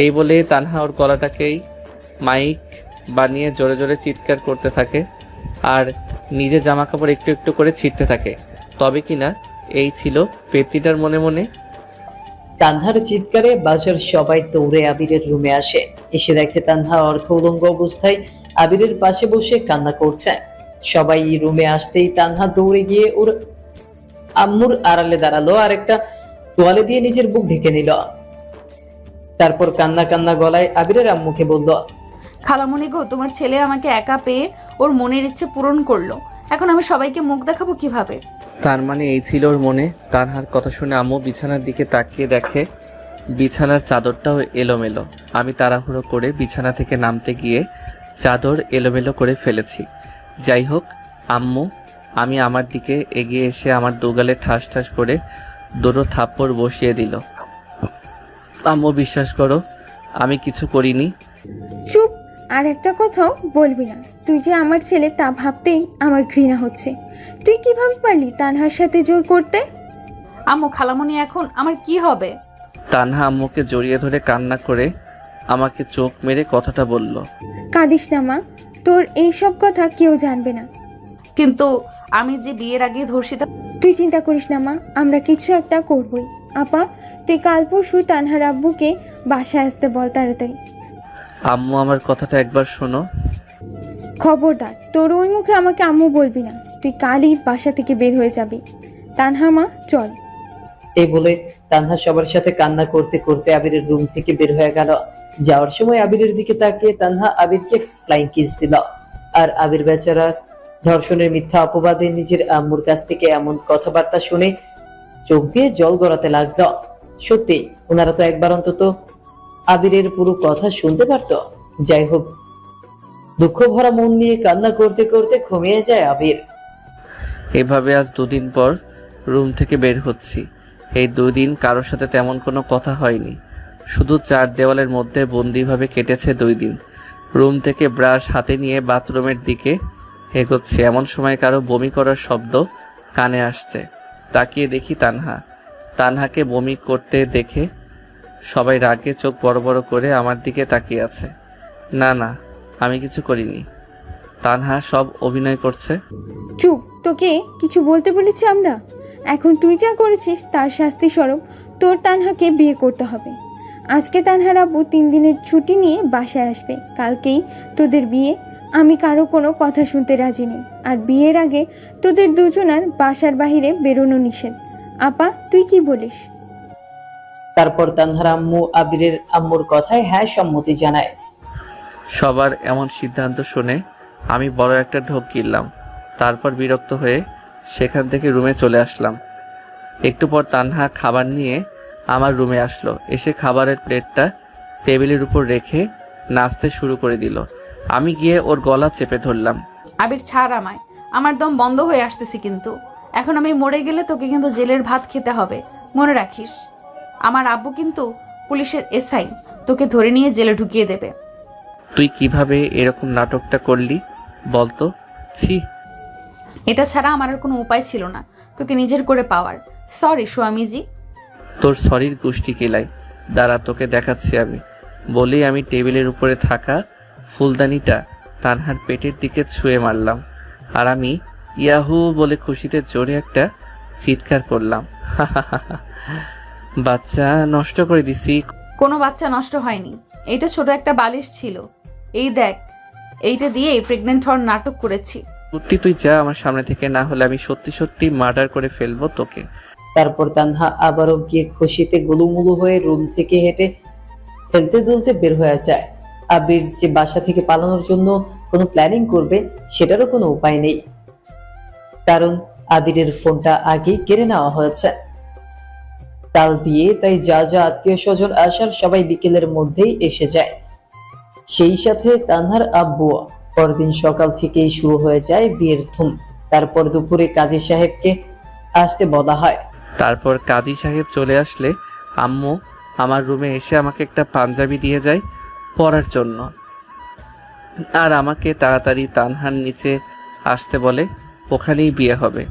[SPEAKER 2] এই বলে তানহা ওর গলাটাকেই মাইক বানিয়ে জোরে জোরে চিৎকার করতে থাকে, আর নিজে জামা কাপড় একটু একটু করে ছিঁড়তে থাকে। তবে কিনা এই ছিল পেতনিটার মনে মনে।
[SPEAKER 3] তানহার চিৎকারে বাসার সবাই দৌড়ে আবিরের রুমে আসে। এসে দেখে তানহা অর্ধ উলঙ্গ অবস্থায় আবিরের পাশে বসে কান্না করছে। সবাই রুমে আসতেই তানহা দৌড়ে গিয়ে ওর আম্মুর আড়ালে দাঁড়ালো আর একটা তোয়ালে দিয়ে নিজের বুক ঢেকে নিল। তারপর কান্না কান্না গলায় আবিরের আম্মুকে বলল,
[SPEAKER 1] খালামণি গো, তোমার ছেলে আমাকে একা পেয়ে ওর মনের ইচ্ছে পূরণ করলো। এখন আমি সবাইকে মুখ দেখাবো কিভাবে?
[SPEAKER 2] তার মানে এই ছিল ওর মনে। তানহার কথা শুনে আম্মু বিছানার দিকে তাকিয়ে দেখে বিছানার চাদরটাও এলোমেলো। আমি তাড়াহুড়ো করে বিছানা থেকে নামতে গিয়ে চাদর এলোমেলো করে ফেলেছি। যাই হোক, আম্মু আমি আমার দিকে এগিয়ে এসে আমার দুগালে ঠাস ঠাস করে দুটো থাপ্পড় বসিয়ে দিল। আম্মু বিশ্বাস করো, আমি কিছু করিনি।
[SPEAKER 4] চুপ, আর একটা কথাও বলবি না। তুই যে আমার ছেলে তা ভাবতেই আমার ঘৃণা হচ্ছে। তুই কিভাবে পারলি তানহার সাথে জোর করতে?
[SPEAKER 1] আম্মু, খালামণি এখন আমার কি হবে?
[SPEAKER 2] তানহা আম্মুকে জড়িয়ে ধরে কান্না করে আমাকে চোখ মেরে কথাটা বলল।
[SPEAKER 4] কাঁদিস না মা, তোর এইসব কথা কেউ জানবে না।
[SPEAKER 1] কিন্তু আমি যে বিয়ের আগে ধর্ষিতা।
[SPEAKER 4] তুই চিন্তা করিস না মা, আমরা কিছু একটা করবই। আপা, তুই কাল পরশু তানহার আব্বুকে বাসায় আসতে বল তাড়াতাড়ি।
[SPEAKER 2] আম্মু আমার কথাটা একবার শোনো।
[SPEAKER 4] খবরদার, তোর ওই মুখে আমাকে আম্মু বলবি না। তুই কালই বাসা থেকে বের হয়ে যাবি। তানহা মা, চল।
[SPEAKER 3] এই বলে তানহা সবার সাথে কান্না করতে করতে আবিরের রুম থেকে বের হয়ে গেল। যাওয়ার সময় আবিরের দিকে তাকিয়ে তানহা আবিরকে ফ্লাইং কিস দিল। আর আবির বেচারার ধর্ষণের মিথ্যা অপবাদে নিজের আম্মুর কাছ থেকে এমন কথাবার্তা শুনে চোখ দিয়ে জল গড়াতে লাগলো। সত্যি ওনারা তো একবার অন্তত আবিরের পুরো কথা শুনতে পারতো। যাই হোক, দুঃখ ভরা মন নিয়ে কান্না করতে করতে ঘুমিয়ে যায় আবির।
[SPEAKER 2] এভাবে আজ 2 দিন পর রুম থেকে বের হচ্ছি। এই 2 দিন কারোর সাথে তেমন কোনো কথা হয়নি, শুধু 4 দেওয়ালের মধ্যে বন্দিভাবে কেটেছে 2 দিন। রুম থেকে ব্রাশ হাতে নিয়ে বাথরুমের দিকে এগোচ্ছে, এমন সময় কারো বমি করার শব্দ কানে আসছে। তাকিয়ে দেখি তানহাকে বমি করতে দেখে সবাই রাগে চোখ বড় বড় করে আমার দিকে তাকিয়ে আছে। না না, আমি কিছু করিনি। তানহা সব অভিনয় করছে।
[SPEAKER 4] চুপ, তোকে কিছু বলতে বলেছি আমরা? এখন তুই যা করেছিস তার শাস্তি স্বরূপ তোর তানহাকে বিয়ে করতে হবে। আজকে তানহার আব্বু 3 দিনের ছুটি নিয়ে বাসায় আসবে, কালকেই তোদের বিয়ে। আমি কারো কোনো কথা শুনতে রাজি নেই, আর বিয়ের আগে তোদের দুজনার বাসার বাইরে বেরোনো নিষেধ। আপা, তুই কি বলিস?
[SPEAKER 3] তারপর তানহার আম্মু আবিরের আম্মুর কথায় হ্যাঁ সম্মতি জানায়।
[SPEAKER 2] সবার এমন সিদ্ধান্ত শুনে আমি বড় একটা ঢোক গিললাম। তারপর বিরক্ত হয়ে সেখান থেকে রুমে চলে আসলাম। একটু পর তানহা খাবার নিয়ে আমার রুমে আসলো। এসে খাবারের প্লেটটা টেবিলের উপর রেখে নাচতে শুরু করে দিল। আমি গিয়ে ওর গলা চেপে ধরলাম।
[SPEAKER 1] আবির ছাড় আমায়, আমার দম বন্ধ হয়ে আসতেছি কিন্তু। এখন আমি মরে গেলে তোকে কিন্তু জেলের ভাত খেতে হবে, মনে রাখিস। আমার আব্বু কিন্তু পুলিশের এসআই, তোকে ধরে নিয়ে জেলে ঢুকিয়ে দেবে।
[SPEAKER 2] তুই কিভাবে এরকম নাটকটা করলি বলতো? ছি।
[SPEAKER 1] এটা ছাড়া আমার আর কোনো উপায় ছিল না তোকে নিজের করে পাওয়ার। সরি স্বামীজি।
[SPEAKER 2] তোর সরির গুষ্টি কিলাই, দাঁড়া তোকে দেখাচ্ছি আমি। বলেই আমি টেবিলের উপরে থাকা ফুলদানিটা তানহার পেটের দিকে ছুঁয়ে মারলাম। আর আমি ইয়াহু বলে খুশিতে জোরে একটা চিৎকার করলাম। বাচ্চা নষ্ট করে দিছি।
[SPEAKER 1] কোনো বাচ্চা নষ্ট হয়নি, এইটা ছোট একটা বালিশ ছিল। এই দেখ, এইটা দিয়ে প্রেগনেন্ট হওয়ার নাটক করেছি।
[SPEAKER 2] সত্যি তুই যা আমার সামনে থেকে, না হলে আমি সত্যি সত্যি মার্ডার করে ফেলবো তোকে।
[SPEAKER 3] তারপর তানহা আবারও গিয়ে খুশিতে গুলুমুলু হয়ে রুম থেকে হেঁটে হেলতে দুলতে বের হয়ে যায়। আবির যে বাসা থেকে পালানোর জন্য কোনো প্ল্যানিং করবে সেটারও কোনো উপায় নেই, কারণ আবিরের ফোনটা আগেই কেড়ে নেওয়া হয়েছে। কাল বিয়ে, তাই যা যা আত্মীয় স্বজন আসার সবাই বিকেলের মধ্যেই এসে যায়। সেই সাথে তানহার আব্বু। পরদিন সকাল থেকেই শুরু হয়ে যায় বিয়ের ধুম। তারপর দুপুরে কাজী সাহেবকে আসতে বলা হয়।
[SPEAKER 2] তারপর কাজী সাহেব চলে আসলে আম্মু আমার রুমে এসে আমাকে একটা পাঞ্জাবি দিয়ে যায় পরার জন্য, আর আমাকে তাড়াতাড়ি তানহার নিচে আসতে বলে, ওখানেই বিয়ে হবে।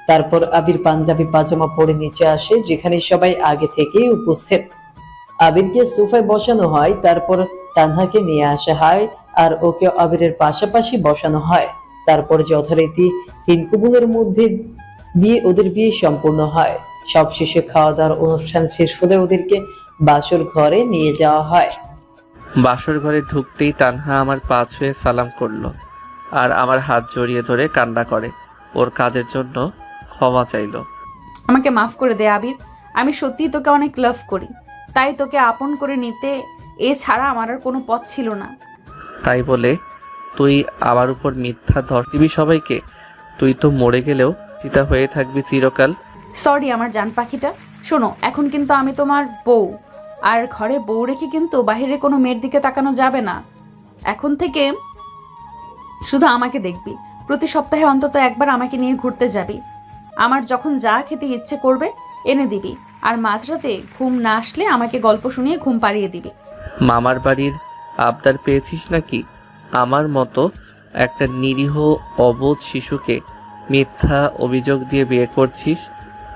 [SPEAKER 3] তারপর আবির পাঞ্জাবি পাজামা পরে নিচে আসে, যেখানে সবাই আগে থেকেই উপস্থিত। আবিরকে সোফায় বসানো হয়, তারপর তানহাকে নিয়ে আসা হয় আর ওকে আবিরের পাশাপাশি বসানো হয়। তারপর যথারীতি 3 কবুলের মধ্যে দিয়ে ওদের বিয়ে সম্পূর্ণ হয়। সবশেষে খাওয়া দাওয়ার অনুষ্ঠান শেষ হলে ওদেরকে বাসর ঘরে নিয়ে যাওয়া হয়।
[SPEAKER 2] বাসর ঘরে ঢুকতেই তানহা আমার পা ছুঁয়ে সালাম করলো আর আমার হাত জড়িয়ে ধরে কান্না করে। ওর কাজের জন্য ক্ষমা চাইলো।
[SPEAKER 1] আমাকে মাফ করে দে আবির, আমি সত্যিই তোকে অনেক লাভ করি, তাই তোকে আপন করে নিতে এছাড়া আমার আর কোনো পথ ছিল না।
[SPEAKER 2] তাই বলে তুই আমার উপর মিথ্যা ধর দিবি সবাইকে? তুই তো মরে গেলেও চিতা হয়ে থাকবি চিরকাল।
[SPEAKER 1] সরি আমার জান পাখিটা। শোনো, এখন কিন্তু আমি তোমার বউ, আর ঘরে বউ রেখে কিন্তু বাইরে কোনো মেয়ের দিকে তাকানো যাবে না। এখন থেকে শুধু আমাকে দেখবি, প্রতি সপ্তাহে অন্তত একবার আমাকে নিয়ে ঘুরতে যাবি। আমার যখন যা খেতে ইচ্ছে করবে এনে দিবি, আর মাঝরাতে ঘুম না আসলে আমাকে গল্প শুনিয়ে ঘুম পাড়িয়ে দিবি।
[SPEAKER 2] মামার বাড়ির আবদার পেয়েছিস নাকি? আমার মতো একটা নিরীহ অবোধ শিশুকে মিথ্যা অভিযোগ দিয়ে বিয়ে করছিস,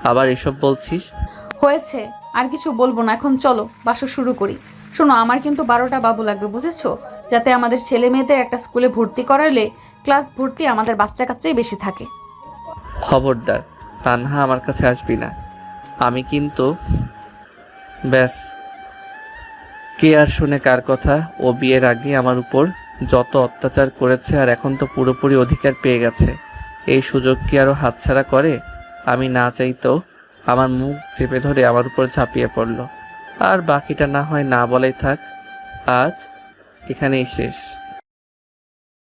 [SPEAKER 2] আবার এসব বলছিস?
[SPEAKER 1] হয়েছে, আর কিছু বলবো না, এখন চলো বাসর শুরু করি। শোনো, আমার কিন্তু 12টা বাবু লাগবে, বুঝেছো? যাতে আমাদের ছেলে মেয়েদের একটা স্কুলে ভর্তি করালে ক্লাস ভর্তি আমাদের বাচ্চা কাচ্চাই বেশি থাকে।
[SPEAKER 2] খবরদার তানহা আমার কাছে আসবি না। আমি কিন্তু ব্যাস, কে আর শুনে কার কথা? ও বিয়ের আগে আমার উপর যত অত্যাচার করেছে, আর এখন তো পুরোপুরি অধিকার পেয়ে গেছে। এই সুযোগ কি আরও হাতছাড়া করে? আমি না চাইতেও আমার মুখ চেপে ধরে আমার উপর ঝাঁপিয়ে পড়ল। আর বাকিটা না হয় না বলাই থাক, আজ এখানেই শেষ।